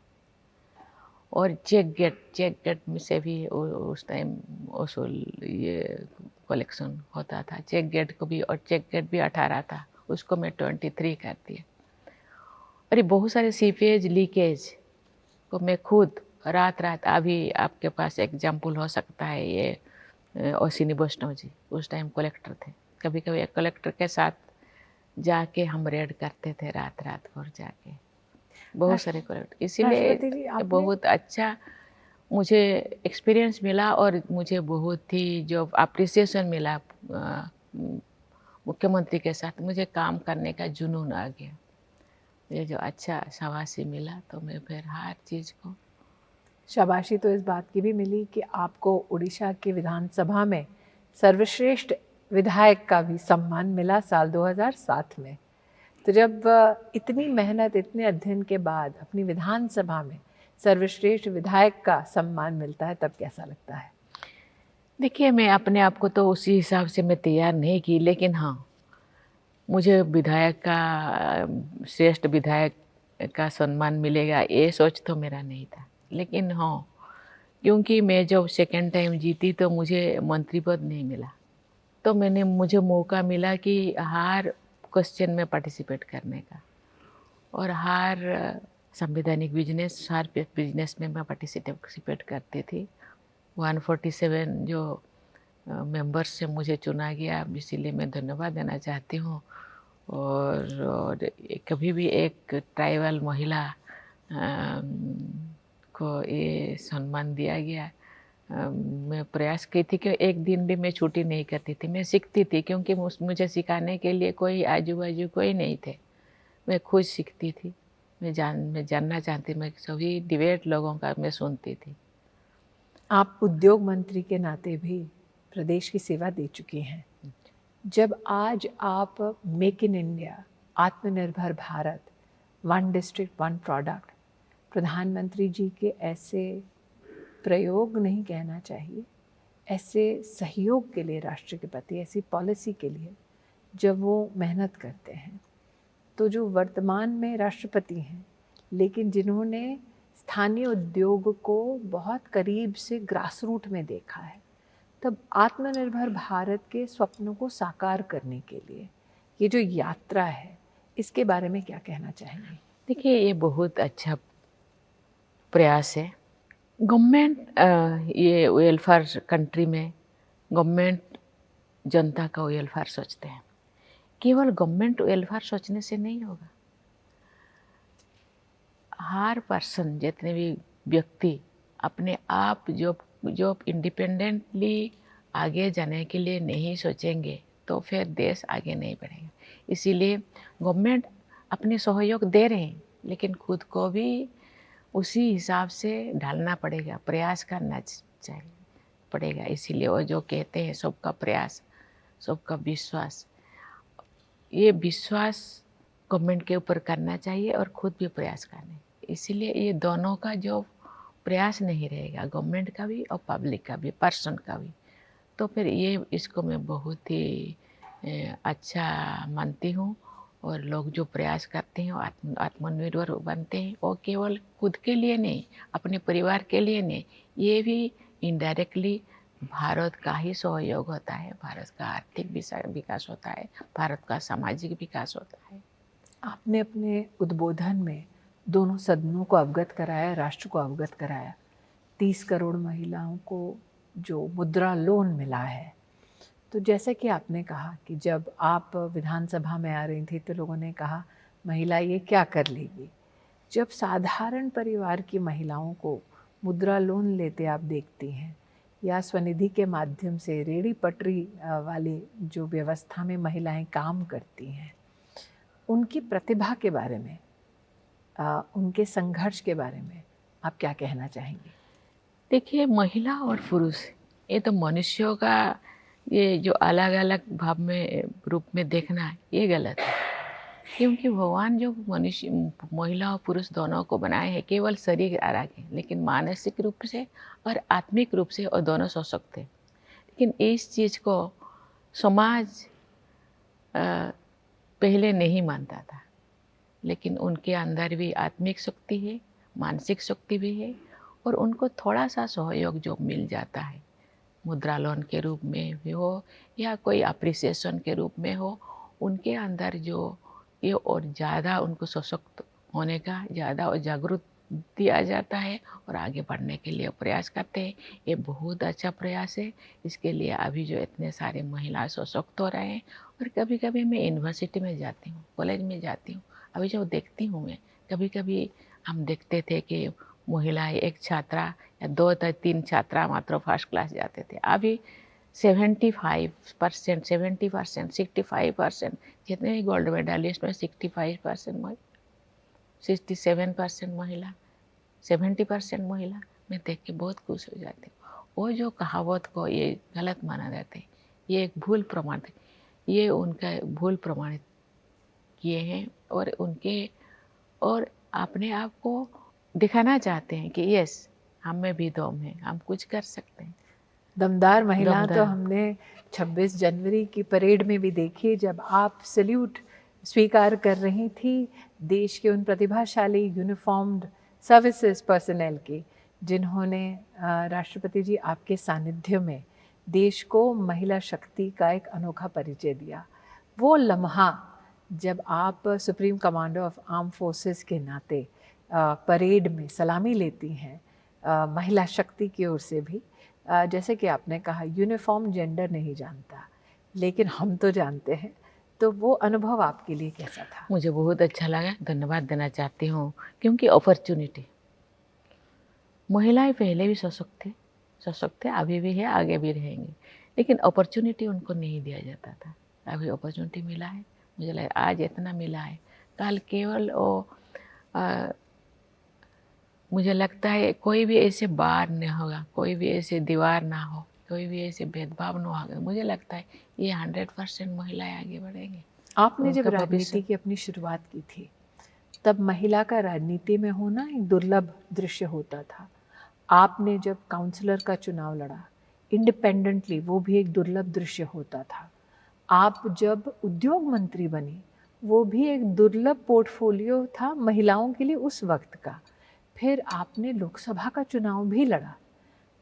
और चेक गेट में से भी उस टाइम वसूल ये कलेक्शन होता था। चेक गेट को भी, और चेक गेट भी 18 था, उसको मैं 23 कर दिया। और ये बहुत सारे सीपेज लीकेज को मैं खुद रात अभी आपके पास एग्जाम्पल हो सकता है, ये अश्विनी वैष्णव जी उस टाइम कलेक्टर थे। कभी कभी कलेक्टर के साथ जाके हम रेड करते थे रात भर जाके, बहुत सारे कलेक्टर। इसीलिए बहुत अच्छा मुझे एक्सपीरियंस मिला और मुझे बहुत ही जो अप्रिसिएशन मिला मुख्यमंत्री के साथ मुझे काम करने का जुनून आ गया। ये जो अच्छा शाबाशी मिला तो मैं फिर हर चीज़ को शाबाशी तो इस बात की भी मिली कि आपको उड़ीसा की विधानसभा में सर्वश्रेष्ठ विधायक का भी सम्मान मिला साल 2007 में। तो जब इतनी मेहनत, इतने अध्ययन के बाद अपनी विधानसभा में सर्वश्रेष्ठ विधायक का सम्मान मिलता है, तब कैसा लगता है? देखिए, मैं अपने आप को तो उसी हिसाब से मैं तैयार नहीं की, लेकिन हाँ, मुझे विधायक का श्रेष्ठ विधायक का सम्मान मिलेगा ये सोच तो मेरा नहीं था। लेकिन हाँ, क्योंकि मैं जब सेकंड टाइम जीती तो मुझे मंत्री पद नहीं मिला, तो मुझे मौका मिला कि हर क्वेश्चन में पार्टिसिपेट करने का, और हर संवैधानिक बिजनेस में मैं पार्टिसिपेट करती थी। 147 जो मेंबर्स से मुझे चुना गया, इसीलिए मैं धन्यवाद देना चाहती हूँ। और कभी भी एक ट्राइबल महिला को ये सम्मान दिया गया। मैं प्रयास की थी कि एक दिन भी मैं छुट्टी नहीं करती थी, मैं सीखती थी, क्योंकि मुझे सिखाने के लिए कोई आजू बाजू कोई नहीं थे। मैं खुद सीखती थी, मैं जानना चाहती, मैं सभी डिबेट लोगों का मैं सुनती थी। आप उद्योग मंत्री के नाते भी प्रदेश की सेवा दे चुकी हैं। जब आज आप मेक इन इंडिया, आत्मनिर्भर Bharat, one district one product, प्रधानमंत्री जी के ऐसे प्रयोग नहीं कहना चाहिए, ऐसे सहयोग के लिए राष्ट्र के प्रति, ऐसी पॉलिसी के लिए जब वो मेहनत करते हैं, तो जो वर्तमान में राष्ट्रपति हैं, लेकिन जिन्होंने स्थानीय उद्योग को बहुत करीब से ग्रास रूट में देखा है, तब आत्मनिर्भर भारत के स्वप्नों को साकार करने के लिए ये जो यात्रा है, इसके बारे में क्या कहना चाहेंगे? देखिए, ये बहुत अच्छा प्रयास है। गवर्नमेंट ये वेलफेयर कंट्री में गवर्नमेंट जनता का वेलफेयर सोचते हैं। केवल गवर्नमेंट वेलफेयर सोचने से नहीं होगा। हर पर्सन, जितने भी व्यक्ति अपने आप जो इंडिपेंडेंटली आगे जाने के लिए नहीं सोचेंगे तो फिर देश आगे नहीं बढ़ेगा। इसीलिए गवर्नमेंट अपने सहयोग दे रहे हैं, लेकिन खुद को भी उसी हिसाब से ढालना पड़ेगा, प्रयास करना चाहिए पड़ेगा। इसीलिए वो जो कहते हैं सबका प्रयास, सबका विश्वास, ये विश्वास गवर्नमेंट के ऊपर करना चाहिए और खुद भी प्रयास करने। इसीलिए ये दोनों का जो प्रयास नहीं रहेगा, गवर्नमेंट का भी और पब्लिक का भी, पर्सन का भी, तो फिर ये इसको मैं बहुत ही अच्छा मानती हूँ। और लोग जो प्रयास करते हैं आत्मनिर्भर बनते हैं, वो केवल खुद के लिए नहीं, अपने परिवार के लिए नहीं, ये भी इनडायरेक्टली भारत का ही सहयोग होता है, भारत का आर्थिक विकास होता है, भारत का सामाजिक विकास होता है। आपने अपने उद्बोधन में दोनों सदनों को अवगत कराया, राष्ट्र को अवगत कराया। 30 करोड़ महिलाओं को जो मुद्रा लोन मिला है, तो जैसे कि आपने कहा कि जब आप विधानसभा में आ रही थी तो लोगों ने कहा महिला ये क्या कर लेगी। जब साधारण परिवार की महिलाओं को मुद्रा लोन लेते आप देखती हैं, या स्वनिधि के माध्यम से रेहड़ी पटरी वाली जो व्यवस्था में महिलाएं काम करती हैं, उनकी प्रतिभा के बारे में, उनके संघर्ष के बारे में आप क्या कहना चाहेंगे? देखिए, महिला और पुरुष ये तो मनुष्यों का ये जो अलग अलग भाव में रूप में देखना है, ये गलत है। क्योंकि भगवान जो मनुष्य, महिला और पुरुष दोनों को बनाए हैं केवल शरीर अलग है, लेकिन मानसिक रूप से और आत्मिक रूप से और दोनों सशक्त हैं। लेकिन इस चीज़ को समाज पहले नहीं मानता था, लेकिन उनके अंदर भी आत्मिक शक्ति है, मानसिक शक्ति भी है, और उनको थोड़ा सा सहयोग जो मिल जाता है, मुद्रा लोन के रूप में भी हो या कोई अप्रिसिएशन के रूप में हो, उनके अंदर जो ये और ज़्यादा उनको सशक्त होने का ज़्यादा और जागरूक दिया जाता है और आगे बढ़ने के लिए प्रयास करते हैं। ये बहुत अच्छा प्रयास है। इसके लिए अभी जो इतने सारे महिला सशक्त हो रहे हैं, और कभी कभी मैं यूनिवर्सिटी में जाती हूँ, कॉलेज में जाती हूँ, अभी जो देखती हूँ मैं, कभी कभी हम देखते थे कि महिलाएं एक छात्रा या 2 या 3 छात्रा मात्र फर्स्ट क्लास जाते थे। अभी 75%, 70%, 65%, जितने भी गोल्ड मेडलिस्ट में 65% महिला, 67% महिला, 70% महिला, मैं देख के बहुत खुश हो जाती हूँ। वो जो कहावत को ये गलत माना जाता है, ये एक भूल प्रमाणित, ये उनका भूल प्रमाणित किए हैं और अपने आप को दिखाना चाहते हैं कि यस, हम में भी दम है, हम कुछ कर सकते हैं। दमदार महिला तो दमदार। हमने 26 जनवरी की परेड में भी देखी, जब आप सल्यूट स्वीकार कर रही थी देश के उन प्रतिभाशाली यूनिफॉर्म्ड सर्विसेज पर्सनल की, जिन्होंने राष्ट्रपति जी आपके सानिध्य में देश को महिला शक्ति का एक अनोखा परिचय दिया। वो लम्हा जब आप supreme commander of arm forces के नाते परेड में सलामी लेती हैं महिला शक्ति की ओर से भी, जैसे कि आपने कहा यूनिफॉर्म जेंडर नहीं जानता, लेकिन हम तो जानते हैं, तो वो अनुभव आपके लिए कैसा था? मुझे बहुत अच्छा लगा, धन्यवाद देना चाहती हूँ, क्योंकि अपॉर्चुनिटी, महिलाएं पहले भी सशक्त है, अभी भी है, आगे भी रहेंगी, लेकिन अपॉर्चुनिटी उनको नहीं दिया जाता था। अभी अपॉर्चुनिटी मिला है, मुझे लगा आज इतना मिला है, कल केवल मुझे लगता है कोई भी ऐसे बार नहीं होगा, कोई भी ऐसे दीवार ना हो, कोई भी ऐसे भेदभाव ना होगा। मुझे लगता है ये 100% महिलाएं आगे बढ़ेंगी। आपने जब राजनीति की अपनी शुरुआत की थी, तब महिला का राजनीति में होना एक दुर्लभ दृश्य होता था। आपने जब काउंसलर का चुनाव लड़ा इंडिपेंडेंटली, वो भी एक दुर्लभ दृश्य होता था। आप जब उद्योग मंत्री बनी, वो भी एक दुर्लभ पोर्टफोलियो था महिलाओं के लिए उस वक्त का। फिर आपने लोकसभा का चुनाव भी लड़ा।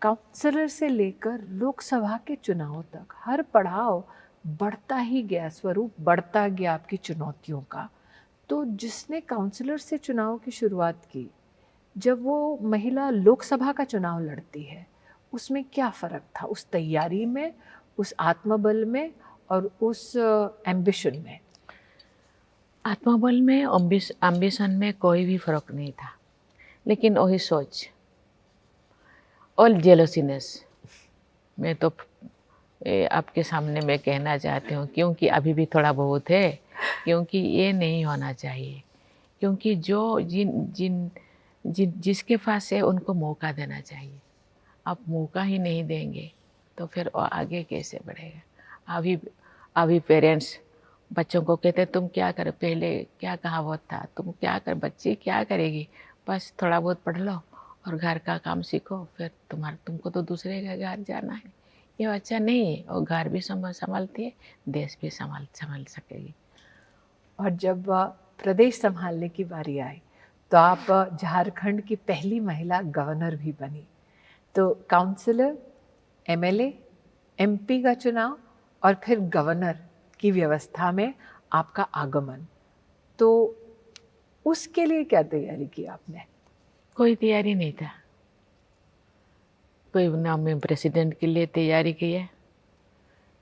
काउंसलर से लेकर लोकसभा के चुनाव तक हर पड़ाव बढ़ता ही गया, स्वरूप बढ़ता गया आपकी चुनौतियों का। तो जिसने काउंसलर से चुनाव की शुरुआत की, जब वो महिला लोकसभा का चुनाव लड़ती है, उसमें क्या फ़र्क था? उस तैयारी में, उस आत्मबल में और उस एम्बिशन में? आत्मबल में, एम्बिशन में कोई भी फर्क नहीं था, लेकिन वही सोच और जेलसीनेस, मैं तो आपके सामने मैं कहना चाहती हूँ, क्योंकि अभी भी थोड़ा बहुत है, क्योंकि ये नहीं होना चाहिए, क्योंकि जो जिसके पास है उनको मौका देना चाहिए। आप मौका ही नहीं देंगे तो फिर वो आगे कैसे बढ़ेगा? अभी पेरेंट्स बच्चों को कहते तुम क्या कर, पहले क्या कहावत था, तुम क्या कर, बच्ची क्या करेगी, बस थोड़ा बहुत पढ़ लो और घर का काम सीखो, फिर तुमको तो दूसरे के घर जाना है। ये अच्छा नहीं है, और घर भी संभालती है, देश भी संभाल सकेगी। और जब प्रदेश संभालने की बारी आई, तो आप झारखंड की पहली महिला गवर्नर भी बनी। तो काउंसलर, एमएलए, एमपी का चुनाव और फिर गवर्नर की व्यवस्था में आपका आगमन, तो उसके लिए क्या तैयारी की आपने? कोई तैयारी नहीं था, कोई ना मैं प्रेसिडेंट के लिए तैयारी की है।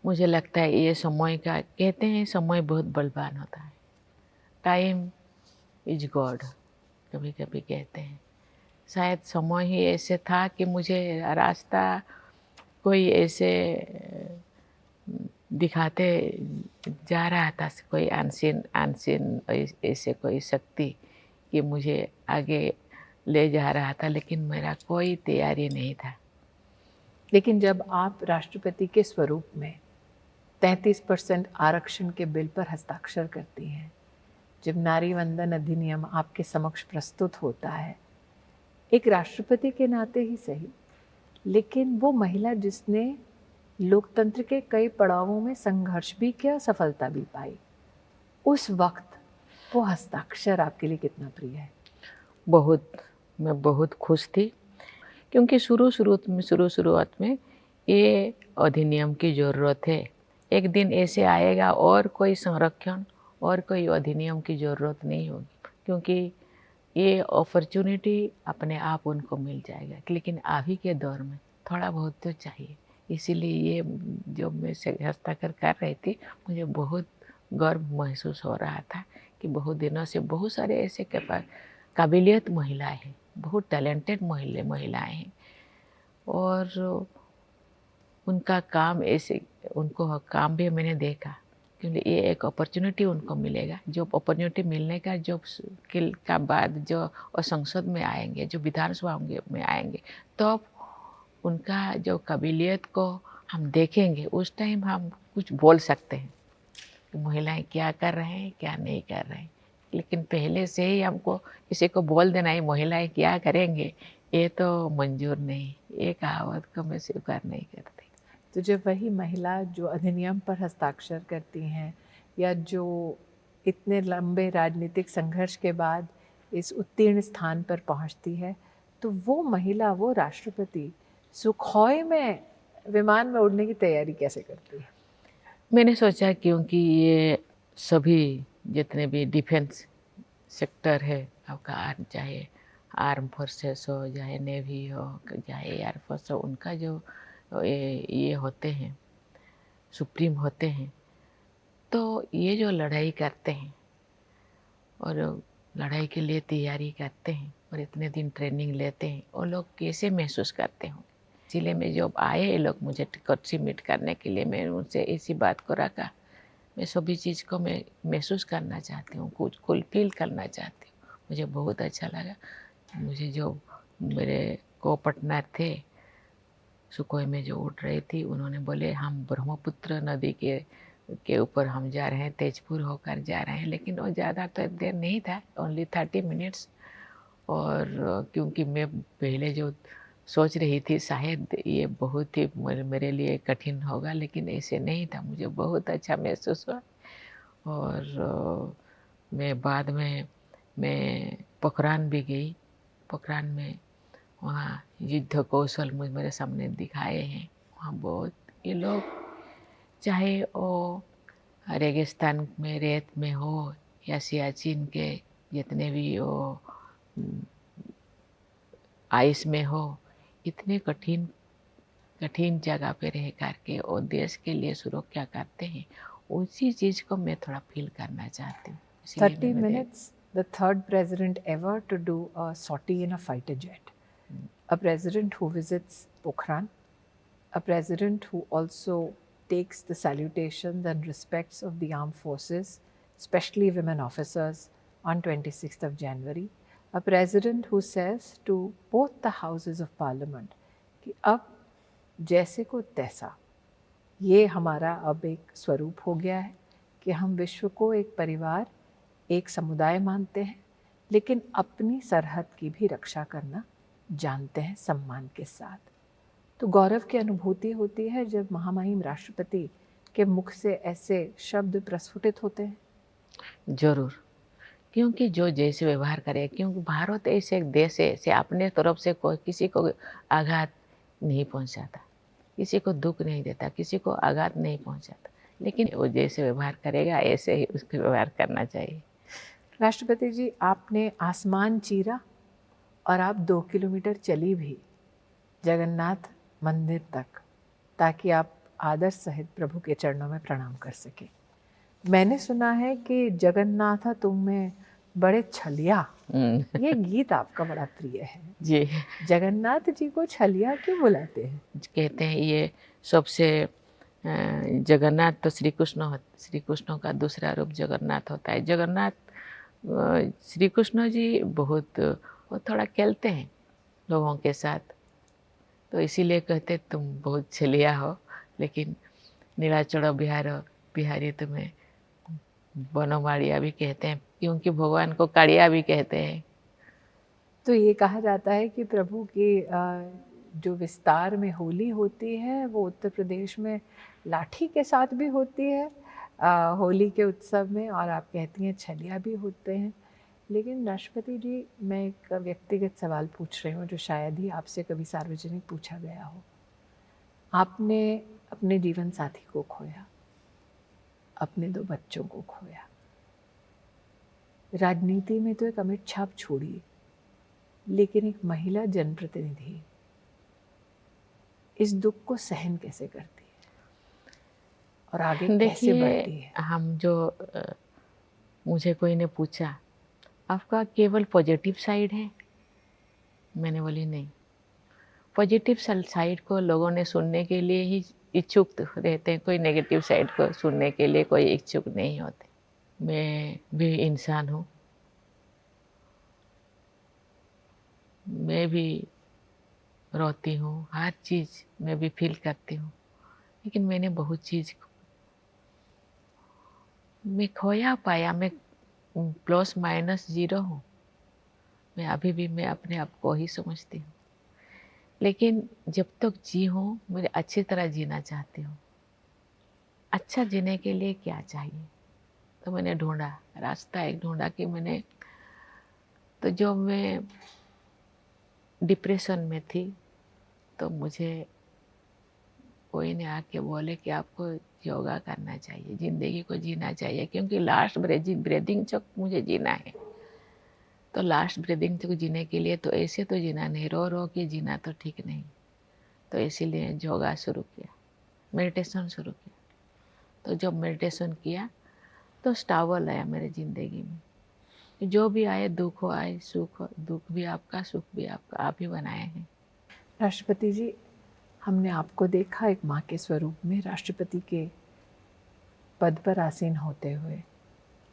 मुझे लगता है ये समय का, कहते हैं समय बहुत बलवान होता है, टाइम इज गॉड, कभी कभी कहते हैं। शायद समय ही ऐसे था कि मुझे रास्ता कोई ऐसे दिखाते जा रहा था, कोई अनसीन ऐसे कोई शक्ति कि मुझे आगे ले जा रहा था, लेकिन मेरा कोई तैयारी नहीं था। लेकिन जब आप राष्ट्रपति के स्वरूप में 33% आरक्षण के बिल पर हस्ताक्षर करती हैं, जब नारी वंदन अधिनियम आपके समक्ष प्रस्तुत होता है, एक राष्ट्रपति के नाते ही सही, लेकिन वो महिला जिसने लोकतंत्र के कई पड़ावों में संघर्ष भी किया, सफलता भी पाई, उस वक्त वो हस्ताक्षर आपके लिए कितना प्रिय है? मैं बहुत खुश थी, क्योंकि शुरुआत में ये अधिनियम की ज़रूरत है। एक दिन ऐसे आएगा और कोई संरक्षण और कोई अधिनियम की ज़रूरत नहीं होगी, क्योंकि ये अपॉर्चुनिटी अपने आप उनको मिल जाएगा। लेकिन अभी के दौर में थोड़ा बहुत तो चाहिए, इसीलिए ये जो मैं हस्ताक्षर कर रही थी, मुझे बहुत गर्व महसूस हो रहा था कि बहुत दिनों से बहुत सारे ऐसे काबिलियत महिलाएं हैं, बहुत टैलेंटेड महिलाएं हैं, और उनका काम ऐसे, उनको काम भी मैंने देखा, क्योंकि ये एक अपॉर्चुनिटी उनको मिलेगा। जो अपॉर्चुनिटी मिलने का जो स्किल का बाद जो और संसद में आएंगे, जो विधानसभा में आएंगे, तो उनका जो काबिलियत को हम देखेंगे, उस टाइम हम कुछ बोल सकते हैं कि महिलाएं क्या कर रहे हैं, क्या नहीं कर रहे हैं। लेकिन पहले से ही हमको किसी को बोल देना है महिलाएं क्या करेंगे, ये तो मंजूर नहीं, ये कहावत को मैं स्वीकार नहीं करती। तो जब वही महिला जो अधिनियम पर हस्ताक्षर करती हैं, या जो इतने लंबे राजनीतिक संघर्ष के बाद इस उत्तीर्ण स्थान पर पहुंचती है, तो वो महिला, वो राष्ट्रपति सुखोई में विमान में उड़ने की तैयारी कैसे करती है? मैंने सोचा क्योंकि ये सभी जितने भी डिफेंस सेक्टर है आपका, चाहे आर्म फोर्सेस हो, चाहे नेवी हो, चाहे एयरफोर्स हो, उनका जो ये होते हैं, सुप्रीम होते हैं, तो ये जो लड़ाई करते हैं और लड़ाई के लिए तैयारी करते हैं और इतने दिन ट्रेनिंग लेते हैं, वो लोग कैसे महसूस करते होंगे। जिले में जब आए ये लोग मुझे कोच्चि मीट करने के लिए, मैं उनसे इसी बात को रखा, मैं सभी चीज़ को मैं महसूस करना चाहती हूँ, कुछ फुलफिल करना चाहती हूँ। मुझे बहुत अच्छा लगा। मुझे जो मेरे को पार्टनर थे सुखोई में जो उड़ रही थी, उन्होंने बोले हम ब्रह्मपुत्र नदी के ऊपर हम जा रहे हैं, तेजपुर होकर जा रहे हैं, लेकिन वो ज़्यादा तो देर नहीं था, ओनली 30 मिनट्स। और क्योंकि मैं पहले जो सोच रही थी शायद ये बहुत ही मेरे लिए कठिन होगा, लेकिन ऐसे नहीं था, मुझे बहुत अच्छा महसूस हुआ। और मैं बाद में मैं पोखरान भी गई। पोखरान में वहाँ युद्ध कौशल मेरे सामने दिखाए हैं। वहाँ बहुत ये लोग, चाहे वो रेगिस्तान में रेत में हो या सियाचिन के जितने भी वो आइस में हो, इतने कठिन कठिन जगह पे रह करके और देश के लिए सुरक्षा करते हैं, उसी चीज़ को मैं थोड़ा फील करना चाहती हूँ। 30 minutes, the third president ever to do a sortie in a fighter jet. A president who visits Pokhran, a president who also takes the salutations and respects of the armed forces, especially women officers, on 26th of January. A president who says to both the houses of parliament कि अब जैसे को तैसा, ये हमारा अब एक स्वरूप हो गया है कि हम विश्व को एक परिवार, एक समुदाय मानते हैं, लेकिन अपनी सरहद की भी रक्षा करना जानते हैं सम्मान के साथ। तो गौरव की अनुभूति होती है जब महामहिम राष्ट्रपति के मुख से ऐसे शब्द प्रस्फुटित होते हैं। जरूर, क्योंकि जो जैसे व्यवहार करे, क्योंकि भारत ऐसे एक देश है, ऐसे अपने तरफ से कोई किसी को आघात नहीं पहुंचाता, किसी को दुख नहीं देता, किसी को आघात नहीं पहुंचाता, लेकिन वो जैसे व्यवहार करेगा ऐसे ही उसको व्यवहार करना चाहिए। राष्ट्रपति जी, आपने आसमान चीरा और आप 2 किलोमीटर चली भी जगन्नाथ मंदिर तक, ताकि आप आदर सहित प्रभु के चरणों में प्रणाम कर सके। मैंने सुना है कि जगन्नाथ तुम में बड़े छलिया, ये गीत आपका बड़ा प्रिय है जी। जगन्नाथ जी को छलिया क्यों बुलाते हैं? कहते हैं ये सबसे जगन्नाथ तो श्री कृष्ण का दूसरा रूप जगन्नाथ होता है। जगन्नाथ श्री कृष्ण जी बहुत वो थोड़ा खेलते हैं लोगों के साथ, तो इसीलिए कहते तुम बहुत छलिया हो, लेकिन नीलाचल बिहारी तुम्हें बनमाड़िया भी कहते हैं, क्योंकि भगवान को काड़िया भी कहते हैं। तो ये कहा जाता है कि प्रभु की जो विस्तार में होली होती है वो उत्तर प्रदेश में लाठी के साथ भी होती है होली के उत्सव में, और आप कहती हैं छलिया भी होते हैं। लेकिन राष्ट्रपति जी, मैं एक व्यक्तिगत सवाल पूछ रही हूँ जो शायद ही आपसे कभी सार्वजनिक पूछा गया हो। आपने अपने जीवन साथी को खोया, अपने 2 बच्चों को खोया, राजनीति में तो एक अमिट छाप छोड़ी, लेकिन एक महिला जनप्रतिनिधि इस दुख को सहन कैसे करती है और आगे कैसे बढ़ती है? हम जो मुझे कोई ने पूछा आपका केवल पॉजिटिव साइड है, मैंने बोली नहीं, पॉजिटिव साइड को लोगों ने सुनने के लिए ही इच्छुक रहते हैं, कोई नेगेटिव साइड को सुनने के लिए कोई इच्छुक नहीं होते। मैं भी इंसान हूँ, मैं भी रोती हूँ, हर चीज़ मैं भी फील करती हूँ, लेकिन मैंने बहुत चीज़ मैं खोया पाया। मैं प्लस माइनस जीरो हूँ। मैं अभी भी मैं अपने आप को ही समझती हूँ, लेकिन जब तक जी हूँ मैं अच्छी तरह जीना चाहती हूँ। अच्छा जीने के लिए क्या चाहिए, तो मैंने ढूंढा रास्ता, एक ढूंढा कि मैंने तो जो मैं डिप्रेशन में थी, तो मुझे कोई ने आके बोले कि आपको योगा करना चाहिए, ज़िंदगी को जीना चाहिए, क्योंकि लास्ट ब्रीदिंग तक मुझे जीना है। तो लास्ट ब्रीदिंग तक जीने के लिए तो ऐसे तो जीना नहीं, रो रो के जीना तो ठीक नहीं। तो इसीलिए योगा शुरू किया, मेडिटेशन शुरू किया। तो जब मेडिटेशन किया तो स्टावल आया मेरे ज़िंदगी में। जो भी आए, दुख हो आए, सुख हो, दुख भी आपका, सुख भी आपका, आप ही बनाए हैं। राष्ट्रपति जी, हमने आपको देखा एक माँ के स्वरूप में राष्ट्रपति के पद पर आसीन होते हुए।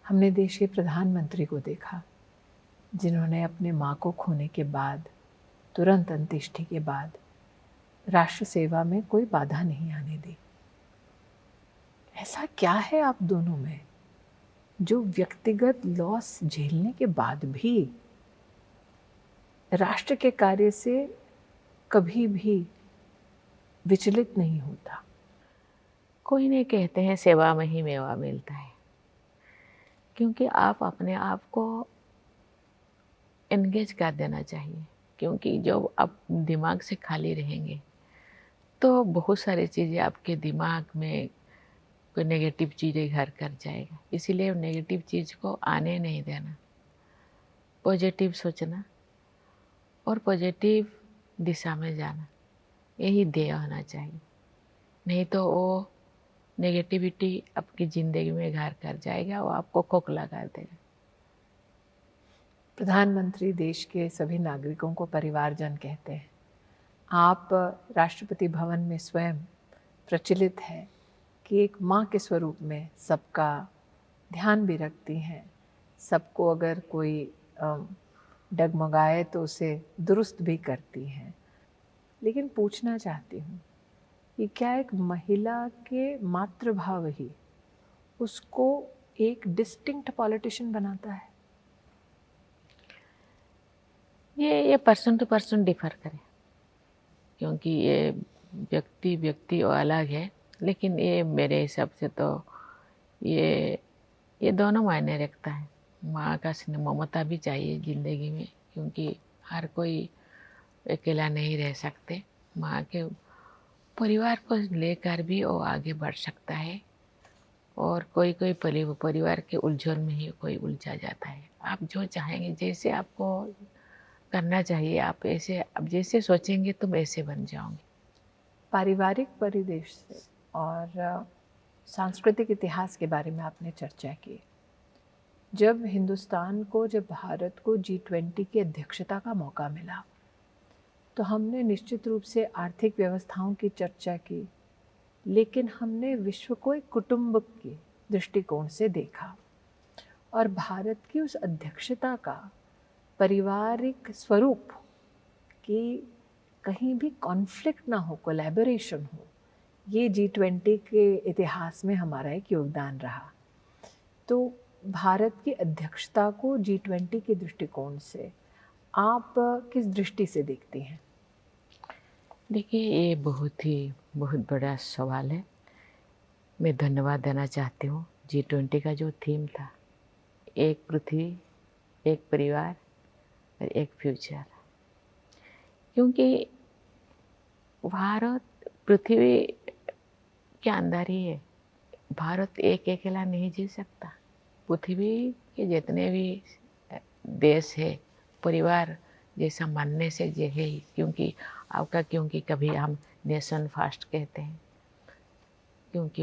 हमने देश के प्रधानमंत्री को देखा, जिन्होंने अपने माँ को खोने के बाद, तुरंत अंत्येष्टि के बाद, राष्ट्र सेवा में कोई बाधा नहीं आने दी। ऐसा क्या है आप दोनों में जो व्यक्तिगत लॉस झेलने के बाद भी राष्ट्र के कार्य से कभी भी विचलित नहीं होता? कोई नहीं, कहते हैं सेवा में ही मेवा मिलता है, क्योंकि आप अपने आप को एंगेज कर देना चाहिए। क्योंकि जब आप दिमाग से खाली रहेंगे तो बहुत सारी चीज़ें आपके दिमाग में कोई नेगेटिव चीज़ें घर कर जाएगा। इसीलिए नेगेटिव चीज़ को आने नहीं देना, पॉजिटिव सोचना और पॉजिटिव दिशा में जाना, यही ध्येय होना चाहिए। नहीं तो वो नेगेटिविटी आपकी ज़िंदगी में घर कर जाएगा, वो आपको खोखला कर देगा। प्रधानमंत्री देश के सभी नागरिकों को परिवारजन कहते हैं। आप राष्ट्रपति भवन में स्वयं प्रचलित है कि एक माँ के स्वरूप में सबका ध्यान भी रखती हैं, सबको अगर कोई डगमगाए तो उसे दुरुस्त भी करती हैं। लेकिन पूछना चाहती हूँ कि क्या एक महिला के मातृभाव ही उसको एक डिस्टिंक्ट पॉलिटिशियन बनाता है? ये पर्सन टू पर्सन डिफर करे, क्योंकि ये व्यक्ति और अलग है। लेकिन ये मेरे हिसाब से तो ये दोनों मायने रखता है। माँ का स्नेह ममता भी चाहिए ज़िंदगी में, क्योंकि हर कोई अकेला नहीं रह सकते। माँ के परिवार को लेकर भी वो आगे बढ़ सकता है, और कोई परिवार के उलझन में ही कोई उलझा जाता है। आप जो चाहेंगे, जैसे आपको करना चाहिए, आप जैसे सोचेंगे तुम ऐसे बन जाओगे। पारिवारिक परिवेश से और सांस्कृतिक इतिहास के बारे में आपने चर्चा की। जब भारत को G20 की अध्यक्षता का मौका मिला, तो हमने निश्चित रूप से आर्थिक व्यवस्थाओं की चर्चा की, लेकिन हमने विश्व को एक कुटुंब के दृष्टिकोण से देखा। और भारत की उस अध्यक्षता का पारिवारिक स्वरूप कि कहीं भी कॉन्फ्लिक्ट ना हो, कोलैबोरेशन हो, ये G20 के इतिहास में हमारा एक योगदान रहा। तो भारत की अध्यक्षता को G20 के दृष्टिकोण से आप किस दृष्टि से देखती हैं? देखिए, ये बहुत बड़ा सवाल है। मैं धन्यवाद देना चाहती हूँ। G20 का जो थीम था, एक पृथ्वी, एक परिवार और एक फ्यूचर, क्योंकि भारत पृथ्वी के अंदर ही है। भारत एक अकेला नहीं जी सकता। पृथ्वी के जितने भी देश है, परिवार जैसा मानने से ये है ही। क्योंकि कभी हम नेशन फर्स्ट कहते हैं, क्योंकि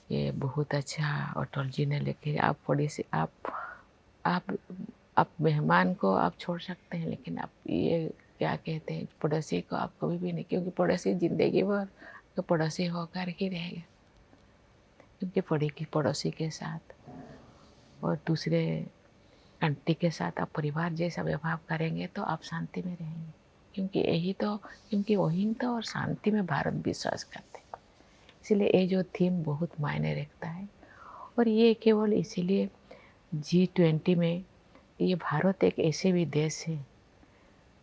ये बहुत अच्छा अटल जी ने लिखे। आप थोड़ी सी आप मेहमान को आप छोड़ सकते हैं, लेकिन आप ये क्या कहते हैं, पड़ोसी को आप कभी भी नहीं, क्योंकि पड़ोसी जिंदगी भर तो पड़ोसी होकर ही रहेगा। क्योंकि पड़ोसी के साथ और दूसरे कंट्री के साथ आप परिवार जैसा व्यवहार करेंगे तो आप शांति में रहेंगे। क्योंकि अहिंसा और शांति में भारत विश्वास करते हैं। इसलिए ये जो थीम बहुत मायने रखता है। और ये केवल इसीलिए G20 में, ये भारत एक ऐसे भी देश है,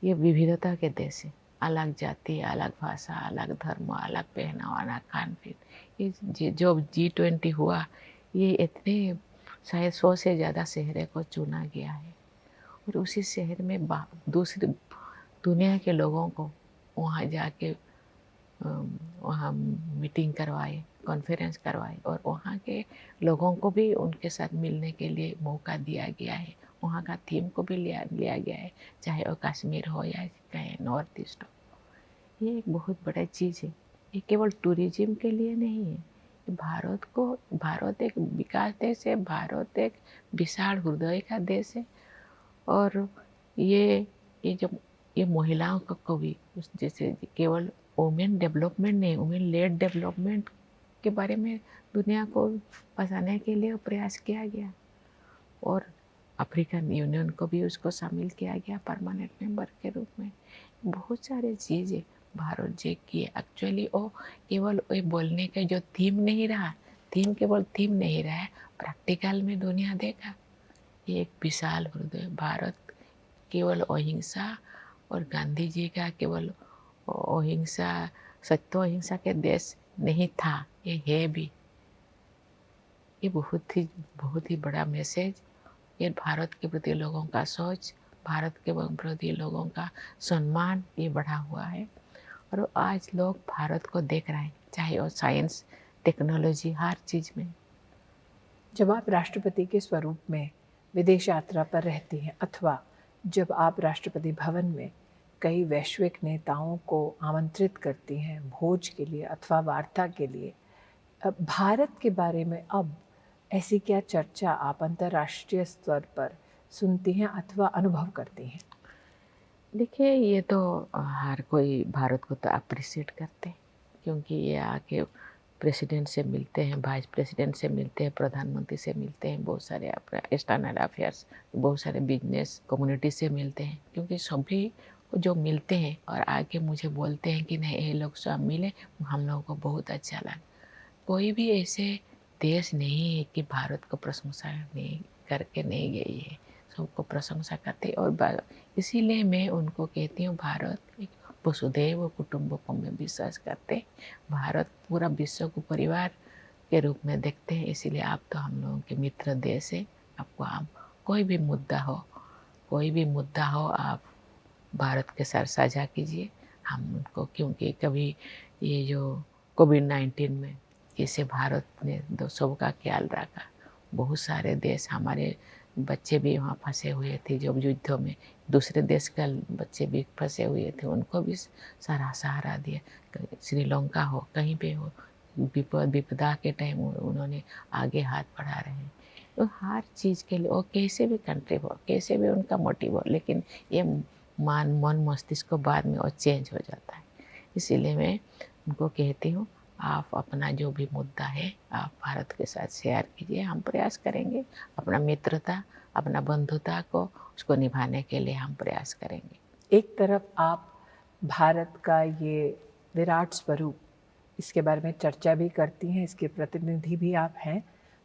ये विविधता के देश है। अलग जाति, अलग भाषा, अलग धर्म, अलग पहनावा, अलग खान पीन। ये जो G20 हुआ, ये इतने शायद 100 से ज़्यादा शहरों को चुना गया है और उसी शहर में दूसरी दुनिया के लोगों को वहाँ जाके वहाँ मीटिंग करवाए, कॉन्फ्रेंस करवाए और वहाँ के लोगों को भी उनके साथ मिलने के लिए मौका दिया गया है। वहाँ का थीम को भी लिया गया है, चाहे वो कश्मीर हो या कहीं नॉर्थ ईस्ट हो। ये एक बहुत बड़ा चीज़ है। ये केवल टूरिज्म के लिए नहीं है। भारत एक विकास देश है, भारत एक विशाल हृदय का देश है। और ये महिलाओं को भी जैसे केवल वुमेन डेवलपमेंट नहीं, वुमेन लेड डेवलपमेंट के बारे में दुनिया को बताने के लिए प्रयास किया गया और अफ्रीकन यूनियन को भी उसको शामिल किया गया परमानेंट मेंबर के रूप में। बहुत सारे चीज़ें भारत जी की एक्चुअली वो केवल वो बोलने का जो थीम नहीं रहा, थीम केवल थीम नहीं रहा है, प्रैक्टिकल में दुनिया देखा। ये एक विशाल हृदय भारत केवल अहिंसा और गांधी जी का केवल अहिंसा, सत्य अहिंसा के देश नहीं था, ये है भी। ये बहुत ही बड़ा मैसेज। ये भारत के प्रति लोगों का सोच, भारत के प्रति लोगों का सम्मान ये बढ़ा हुआ है। और आज लोग भारत को देख रहे हैं, चाहे वो साइंस, टेक्नोलॉजी, हर चीज़ में। जब आप राष्ट्रपति के स्वरूप में विदेश यात्रा पर रहती हैं अथवा जब आप राष्ट्रपति भवन में कई वैश्विक नेताओं को आमंत्रित करती हैं भोज के लिए अथवा वार्ता के लिए, भारत के बारे में अब ऐसी क्या चर्चा आप अंतर्राष्ट्रीय स्तर पर सुनती हैं अथवा अनुभव करती हैं? देखिए, ये तो हर कोई भारत को तो अप्रिशिएट करते हैं, क्योंकि ये आके प्रेसिडेंट से मिलते हैं, वाइस प्रेसिडेंट से मिलते हैं, प्रधानमंत्री से मिलते हैं, बहुत सारे एक्सटर्नल अफेयर्स, बहुत सारे बिजनेस कम्युनिटी से मिलते हैं। क्योंकि सभी जो मिलते हैं और आके मुझे बोलते हैं कि नहीं ये लोग सब मिले, हम लोगों को बहुत अच्छा लगा। कोई भी ऐसे देश नहीं है कि भारत को प्रशंसा नहीं करके नहीं गई है, सबको प्रशंसा करते। और इसीलिए मैं उनको कहती हूँ, भारत एक वसुधैव कुटुंबकम में विश्वास करते। भारत पूरा विश्व को परिवार के रूप में देखते हैं। इसीलिए आप तो हम लोगों के मित्र देश है। आपको आप कोई भी मुद्दा हो आप भारत के साथ साझा कीजिए। हम उनको, क्योंकि कभी ये जो कोविड-19 में कैसे भारत ने सबका ख्याल रखा, बहुत सारे देश, हमारे बच्चे भी वहाँ फंसे हुए थे, जो युद्धों में दूसरे देश के बच्चे भी फंसे हुए थे, उनको भी सारा सहारा दिया। श्रीलंका हो, कहीं पे हो, विपदा के टाइम उन्होंने आगे हाथ बढ़ा रहे हैं। तो हर चीज़ के लिए, वो कैसे भी कंट्री हो, कैसे भी उनका मोटिव हो, लेकिन ये मन मस्तिष्क को बाद में वो चेंज हो जाता है। इसीलिए मैं उनको कहती हूँ, आप अपना जो भी मुद्दा है आप भारत के साथ शेयर कीजिए। हम प्रयास करेंगे अपना मित्रता, अपना बंधुता को उसको निभाने के लिए हम प्रयास करेंगे। एक तरफ आप भारत का ये विराट स्वरूप, इसके बारे में चर्चा भी करती हैं, इसके प्रतिनिधि भी आप हैं।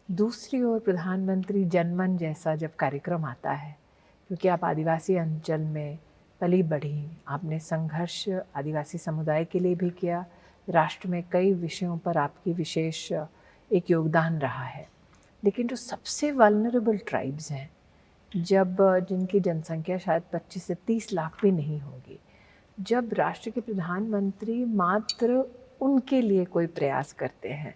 दूसरी ओर प्रधानमंत्री जनमन जैसा जब कार्यक्रम आता है, क्योंकि आप आदिवासी अंचल में पली बढ़ी, आपने संघर्ष आदिवासी समुदाय के लिए भी किया, राष्ट्र में कई विषयों पर आपकी विशेष एक योगदान रहा है। लेकिन जो सबसे वल्नरेबल ट्राइब्स हैं, जब जिनकी जनसंख्या शायद 25 से 30 लाख भी नहीं होगी, जब राष्ट्र के प्रधानमंत्री मात्र उनके लिए कोई प्रयास करते हैं,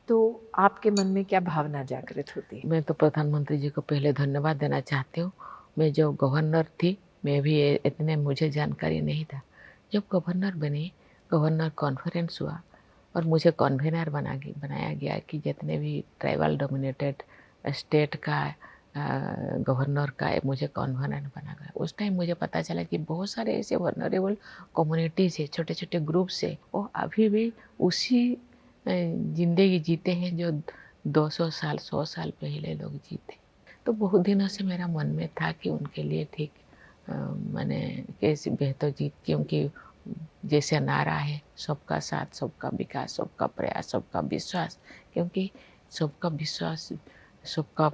तो आपके मन में क्या भावना जागृत होती है? मैं तो प्रधानमंत्री जी को पहले धन्यवाद देना चाहती हूँ। मैं जो गवर्नर थी, मैं भी इतने मुझे जानकारी नहीं था। जब गवर्नर बनी, गवर्नर कॉन्फ्रेंस हुआ और मुझे कन्वीनर बनाया गया कि जितने भी ट्राइबल डोमिनेटेड स्टेट का गवर्नर का मुझे कॉन्वेनर बना गया। उस टाइम मुझे पता चला कि बहुत सारे ऐसे वनरेबल कम्युनिटीज़ है, छोटे छोटे ग्रुप्स है, वो अभी भी उसी ज़िंदगी जीते हैं जो 200 साल 100 साल पहले लोग जीते। तो बहुत दिनों से मेरा मन में था कि उनके लिए ठीक मैंने कैसे बेहतर जीत, क्योंकि जैसे नारा है सबका साथ सबका विकास सबका प्रयास सबका विश्वास, क्योंकि सबका विश्वास सबका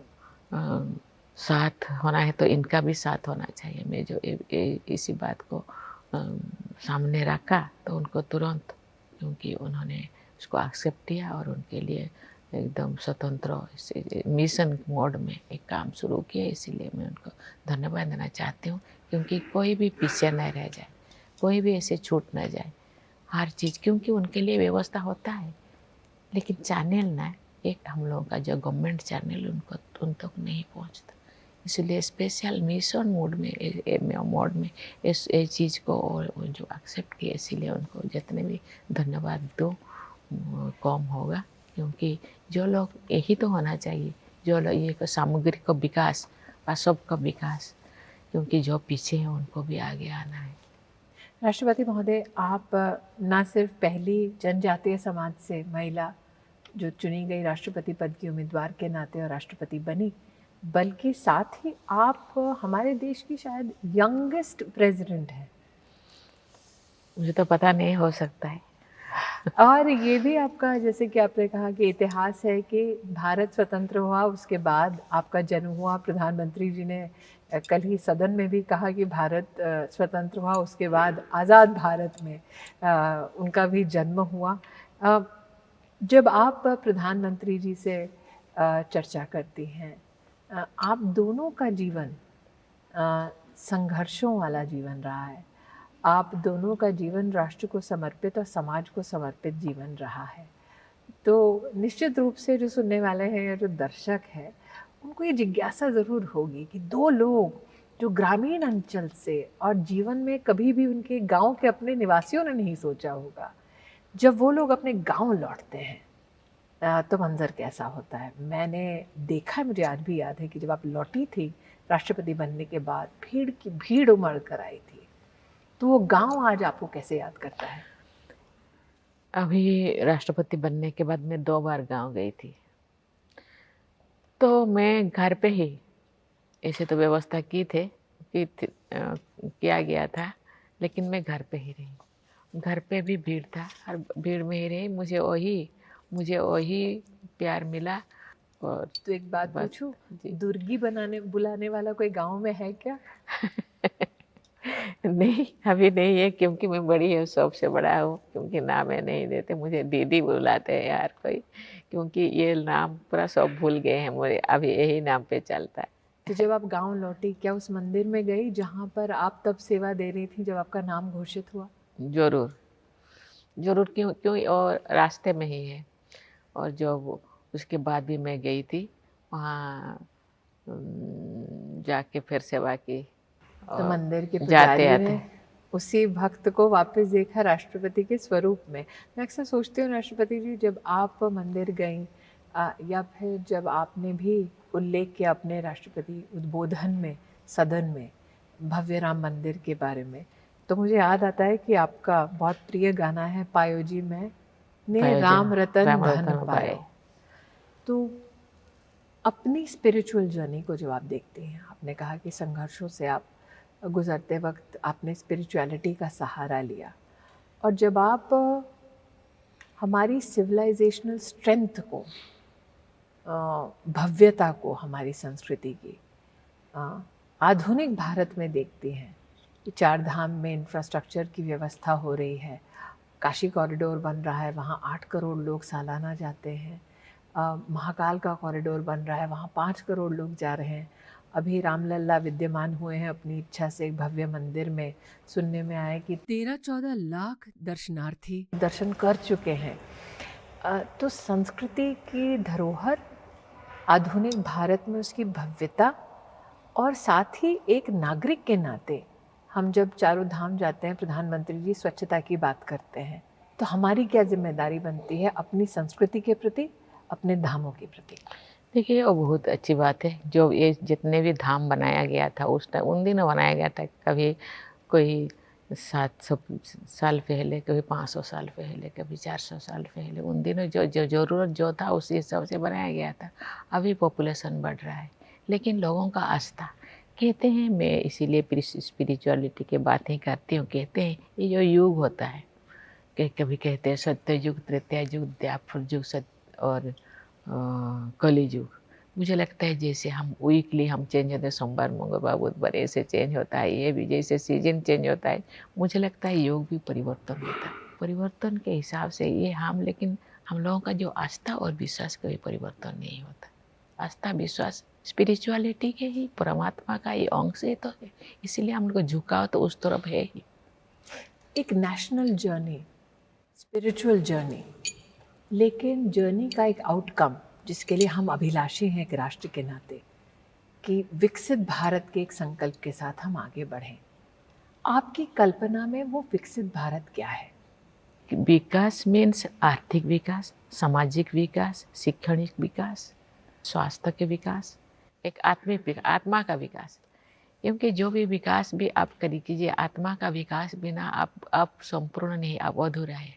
साथ होना है तो इनका भी साथ होना चाहिए। मैं जो इसी बात को सामने रखा तो उनको तुरंत, क्योंकि उन्होंने उसको एक्सेप्ट किया और उनके लिए एकदम स्वतंत्र मिशन मोड में एक काम शुरू किया। इसीलिए मैं उनको धन्यवाद देना चाहती हूँ, क्योंकि कोई भी पीछे न रह जाए, कोई भी ऐसे छूट न जाए हर चीज़, क्योंकि उनके लिए व्यवस्था होता है लेकिन चैनल ना एक हम लोगों का जो गवर्नमेंट चैनल उनको उन तक नहीं पहुंचता। इसलिए स्पेशल मिशन मोड में इस चीज़ को और जो एक्सेप्ट किए, इसीलिए उनको जितने भी धन्यवाद दो कम होगा, क्योंकि जो लोग यही तो होना चाहिए, जो लोग ये सामग्रिक विकास और सबका विकास, क्योंकि जो पीछे हैं उनको भी आगे आना है। राष्ट्रपति महोदय, आप न सिर्फ पहली जनजातीय समाज से महिला जो चुनी गई राष्ट्रपति पद की उम्मीदवार के नाते और राष्ट्रपति बनी, बल्कि साथ ही आप हमारे देश की शायद यंगेस्ट प्रेसिडेंट हैं। मुझे तो पता नहीं, हो सकता है। और ये भी आपका, जैसे कि आपने कहा कि इतिहास है कि भारत स्वतंत्र हुआ, उसके बाद आपका जन्म हुआ। प्रधानमंत्री जी ने कल ही सदन में भी कहा कि भारत स्वतंत्र हुआ, उसके बाद आज़ाद भारत में उनका भी जन्म हुआ। जब आप प्रधानमंत्री जी से चर्चा करती हैं, आप दोनों का जीवन संघर्षों वाला जीवन रहा है। आप दोनों का जीवन राष्ट्र को समर्पित और समाज को समर्पित जीवन रहा है। तो निश्चित रूप से जो सुनने वाले हैं या जो दर्शक हैं, उनको ये जिज्ञासा ज़रूर होगी कि दो लोग जो ग्रामीण अंचल से और जीवन में कभी भी उनके गांव के अपने निवासियों ने नहीं सोचा होगा, जब वो लोग अपने गांव लौटते हैं तो मंजर कैसा होता है। मैंने देखा है, मुझे आज भी याद है कि जब आप लौटी थी राष्ट्रपति बनने के बाद, भीड़ की भीड़ उमड़ कर आई थी, तो वो गांव आज आपको कैसे याद करता है? अभी राष्ट्रपति बनने के बाद मैं 2 बार गांव गई थी, तो मैं घर पे ही, ऐसे तो व्यवस्था किया गया था, लेकिन मैं घर पे ही रही। घर पे भी भीड़ था, हर भीड़ में ही रही। मुझे वही प्यार मिला। और तो एक बात पूछूं, दुर्गी बुलाने वाला कोई गांव में है क्या? नहीं, अभी नहीं है, क्योंकि मैं बड़ी हूँ, सबसे बड़ा हूँ। क्योंकि नाम है नहीं देते, मुझे दीदी बुलाते हैं यार कोई, क्योंकि ये नाम पूरा सब भूल गए हैं, मुझे अभी यही नाम पे चलता है। तो जब आप गांव लौटी, क्या उस मंदिर में गई जहां पर आप तब सेवा दे रही थी जब आपका नाम घोषित हुआ? जरूर जरूर, क्यों क्यों, और रास्ते में ही है। और जो उसके बाद भी मैं गई थी वहाँ, जाके फिर सेवा की। तो और मंदिर के जाते पुजारी आते ने उसी भक्त को वापस देखा राष्ट्रपति के स्वरूप में। मैं अक्सर सोचती हूँ राष्ट्रपति जी, जब आप मंदिर गईं या फिर जब आपने भी उल्लेख किया अपने राष्ट्रपति उद्बोधन में सदन में भव्य राम मंदिर के बारे में, तो मुझे याद आता है कि आपका बहुत प्रिय गाना है, पायो जी मैंने राम रतन धन पायो। तो अपनी स्पिरिचुअल जर्नी को जब आप देखते हैं, आपने कहा कि संघर्षों से आप गुजरते वक्त आपने स्पिरिचुअलिटी का सहारा लिया, और जब आप हमारी सिविलाइजेशनल स्ट्रेंथ को, भव्यता को, हमारी संस्कृति की आधुनिक भारत में देखती हैं कि 4 धाम में इंफ्रास्ट्रक्चर की व्यवस्था हो रही है, काशी कॉरिडोर बन रहा है, वहाँ 8 करोड़ लोग सालाना जाते हैं, महाकाल का कॉरिडोर बन रहा है, वहाँ 5 करोड़ लोग जा रहे हैं। अभी रामलल्ला विद्यमान हुए हैं अपनी इच्छा से एक भव्य मंदिर में, सुनने में आया कि 13-14 लाख दर्शनार्थी दर्शन कर चुके हैं। तो संस्कृति की धरोहर, आधुनिक भारत में उसकी भव्यता, और साथ ही एक नागरिक के नाते हम जब चारों धाम जाते हैं, प्रधानमंत्री जी स्वच्छता की बात करते हैं, तो हमारी क्या जिम्मेदारी बनती है अपनी संस्कृति के प्रति, अपने धामों के प्रति? देखिए वो बहुत अच्छी बात है, जो ये जितने भी धाम बनाया गया था उस टाइम उन दिनों बनाया गया था, कभी कोई 700 साल पहले, कभी 500 साल पहले, कभी 400 साल पहले। उन दिनों जो जो ज़रूरत जो था उस हिसाब से बनाया गया था। अभी पॉपुलेशन बढ़ रहा है, लेकिन लोगों का आस्था, कहते हैं, मैं इसीलिए स्पिरिचुअलिटी की बातें करती हूँ, कहते हैं ये जो युग होता है, कि कभी कहते हैं सत्य युग, त्रेता युग, द्वापर युग, सत्य और कली युग। मुझे लगता है जैसे हम वीकली हम चेंज होते हैं, सोमवार मंगलवार बुधवार ऐसे चेंज होता है, ये भी जैसे सीजन चेंज होता है, मुझे लगता है योग भी परिवर्तन होता है। परिवर्तन के हिसाब से ये हम, लेकिन हम लोगों का जो आस्था और विश्वास कभी परिवर्तन नहीं होता। आस्था विश्वास स्पिरिचुअलिटी के ही, परमात्मा का ये अंश ही तो है, इसीलिए हम लोग को झुकाव तो उस तरफ है ही। एक नेशनल जर्नी, स्पिरिचुअल जर्नी, लेकिन जर्नी का एक आउटकम जिसके लिए हम अभिलाषी हैं एक राष्ट्र के नाते, कि विकसित भारत के एक संकल्प के साथ हम आगे बढ़ें। आपकी कल्पना में वो विकसित भारत क्या है? विकास मीन्स आर्थिक विकास, सामाजिक विकास, शैक्षणिक विकास, स्वास्थ्य के विकास, एक आत्मिक आत्मा का विकास। क्योंकि जो भी विकास भी आप कीजिए, आत्मा का विकास बिना आप संपूर्ण नहीं, आप अधूरा है।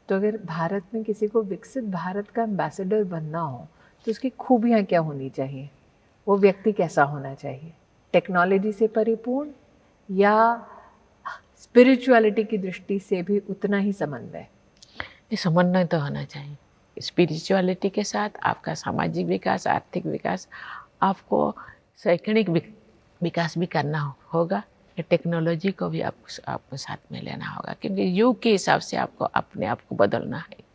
तो अगर भारत में किसी को विकसित भारत का एम्बेसडर बनना हो तो उसकी खूबियाँ क्या होनी चाहिए? वो व्यक्ति कैसा होना चाहिए? टेक्नोलॉजी से परिपूर्ण या स्पिरिचुअलिटी की दृष्टि से भी उतना ही समन्वय? ये समन्वय तो होना चाहिए स्पिरिचुअलिटी के साथ। आपका सामाजिक विकास, आर्थिक विकास, आपको शैक्षणिक विकास भी करना होगा। टेक्नोलॉजी को भी आपको साथ में लेना होगा, क्योंकि युग के हिसाब से आपको अपने आप को बदलना है।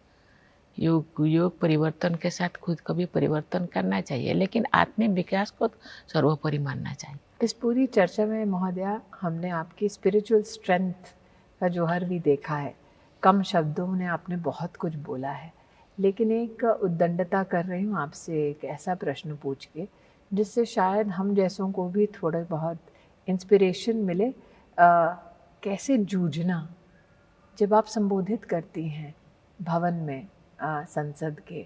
योग परिवर्तन के साथ खुद को भी परिवर्तन करना चाहिए, लेकिन आत्मिक विकास को सर्वोपरि मानना चाहिए। इस पूरी चर्चा में महोदया हमने आपकी स्पिरिचुअल स्ट्रेंथ का जौहर भी देखा है। कम शब्दों में आपने बहुत कुछ बोला है, लेकिन एक उद्दंडता कर रही हूँ आपसे एक ऐसा प्रश्न पूछ के जिससे शायद हम जैसों को भी थोड़ा बहुत इंस्पिरेशन मिले। कैसे जूझना, जब आप संबोधित करती हैं भवन में संसद के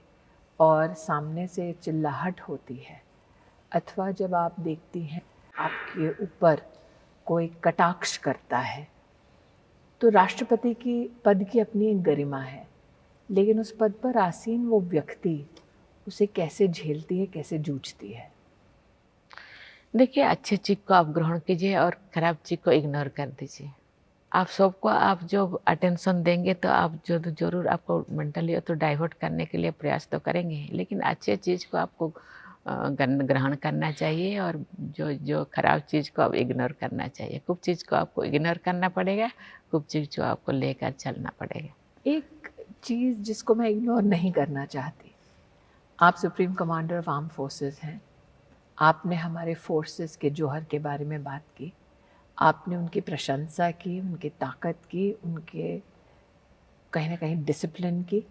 और सामने से चिल्लाहट होती है, अथवा जब आप देखती हैं आपके ऊपर कोई कटाक्ष करता है, तो राष्ट्रपति की पद की अपनी एक गरिमा है, लेकिन उस पद पर आसीन वो व्यक्ति उसे कैसे झेलती है, कैसे जूझती है? देखिए, अच्छे चीज़ को आप ग्रहण कीजिए और खराब चीज़ को इग्नोर कर दीजिए। आप सबको आप जो अटेंशन देंगे तो आप जो ज़रूर आपको मेंटली तो डाइवर्ट करने के लिए प्रयास तो करेंगे, लेकिन अच्छे चीज़ को आपको ग्रहण करना चाहिए, और जो जो खराब चीज़ को आप इग्नोर करना चाहिए। कुछ चीज़ को आपको इग्नोर करना पड़ेगा, कुछ चीज़ जो आपको लेकर चलना पड़ेगा। एक चीज़ जिसको मैं इग्नोर नहीं करना चाहती, आप supreme commander of arm forces हैं। आपने हमारे फोर्सेस के जौहर के बारे में बात की, आपने उनकी प्रशंसा की, उनकी ताकत की, उनके कहीं ना कहीं डिसिप्लिन की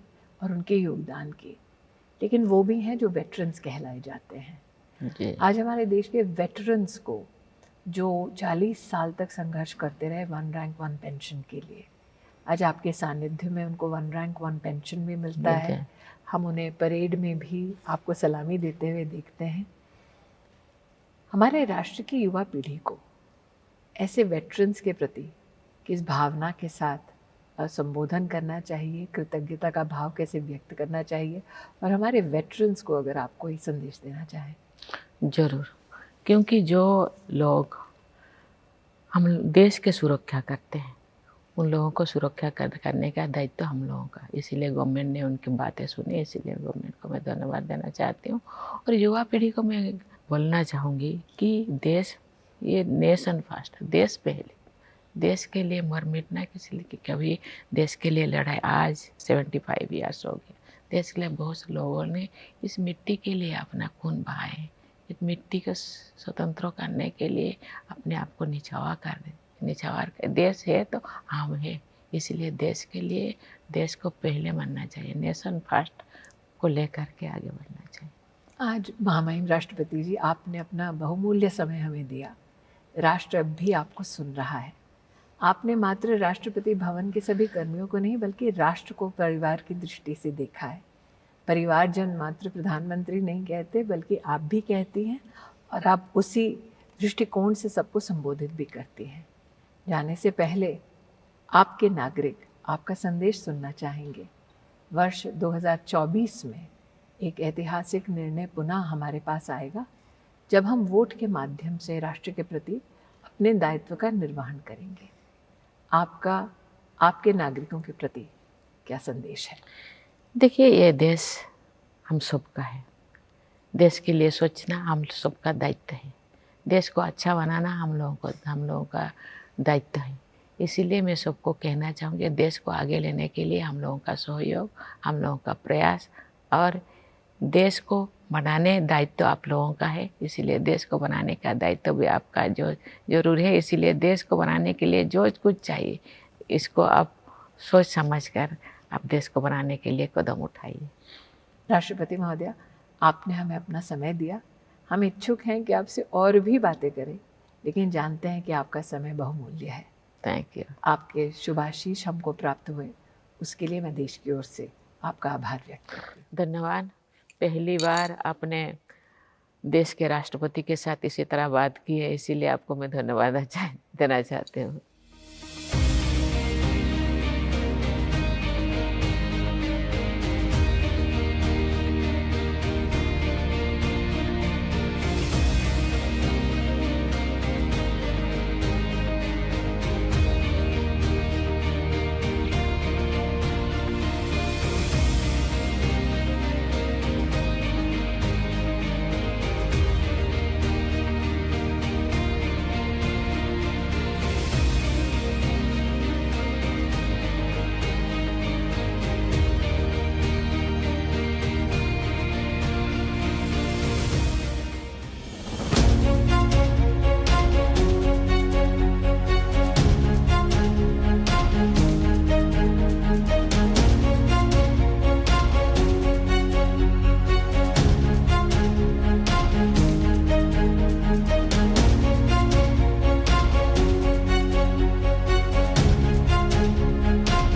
और उनके योगदान की, लेकिन वो भी हैं जो वेटरन्स कहलाए जाते हैं। जी। आज हमारे देश के वेटरन्स को, जो 40 साल तक संघर्ष करते रहे वन रैंक वन पेंशन के लिए, आज आपके सानिध्य में उनको वन रैंक वन पेंशन भी मिलता है। हम उन्हें परेड में भी आपको सलामी देते हुए देखते हैं। हमारे राष्ट्र की युवा पीढ़ी को ऐसे वेटरन्स के प्रति किस भावना के साथ संबोधन करना चाहिए, कृतज्ञता का भाव कैसे व्यक्त करना चाहिए, और हमारे वेटरन्स को अगर आप कोई संदेश देना चाहें? ज़रूर, क्योंकि जो लोग हम देश की सुरक्षा करते हैं, उन लोगों को सुरक्षा करने का दायित्व हम लोगों का। इसीलिए गवर्नमेंट ने उनकी बातें सुनी, इसीलिए गवर्नमेंट को मैं धन्यवाद देना चाहती हूँ। और युवा पीढ़ी को मैं बोलना चाहूँगी कि देश, ये नेशन फर्स्ट, देश पहले। देश के लिए मर मिटना किसी लिए कि कभी देश के लिए लड़ाई, आज 75 ईयर्स हो गए, देश के लिए बहुत से लोगों ने इस मिट्टी के लिए अपना खून बहाए हैं। इस मिट्टी को स्वतंत्र करने के लिए अपने आप को निछावर कर देश है तो हम है, इसलिए देश के लिए, देश को पहले मानना चाहिए, नेशन फर्स्ट को लेकर के आगे बढ़ना चाहिए। आज महामहिम राष्ट्रपति जी, आपने अपना बहुमूल्य समय हमें दिया। राष्ट्र अब भी आपको सुन रहा है। आपने मात्र राष्ट्रपति भवन के सभी कर्मियों को नहीं, बल्कि राष्ट्र को परिवार की दृष्टि से देखा है। परिवारजन मात्र प्रधानमंत्री नहीं कहते, बल्कि आप भी कहती हैं और आप उसी दृष्टिकोण से सबको संबोधित भी करती हैं। जाने से पहले आपके नागरिक आपका संदेश सुनना चाहेंगे। वर्ष 2024 में एक ऐतिहासिक निर्णय पुनः हमारे पास आएगा, जब हम वोट के माध्यम से राष्ट्र के प्रति अपने दायित्व का निर्वहन करेंगे। आपका आपके नागरिकों के प्रति क्या संदेश है? देखिए, ये देश हम सबका है। देश के लिए सोचना हम सबका दायित्व है। देश को अच्छा बनाना हम लोगों का दायित्व है। इसीलिए मैं सबको कहना चाहूँगी, देश को आगे लेने के लिए हम लोगों का सहयोग, हम लोगों का प्रयास, और देश को बनाने दायित्व आप लोगों का है। इसीलिए देश को बनाने का दायित्व भी आपका जो जरूर है। इसीलिए देश को बनाने के लिए जो कुछ चाहिए, इसको आप सोच समझ कर आप देश को बनाने के लिए कदम उठाइए। राष्ट्रपति महोदया, आपने हमें अपना समय दिया। हम इच्छुक हैं कि आपसे और भी बातें करें, लेकिन जानते हैं कि आपका समय बहुमूल्य है। Thank you. आपके शुभाशीष हमको प्राप्त हुए, उसके लिए मैं देश की ओर से आपका आभार व्यक्त करती हूँ। धन्यवाद। पहली बार आपने देश के राष्ट्रपति के साथ इसी तरह बात की है, इसीलिए आपको मैं धन्यवाद देना चाहती हूँ।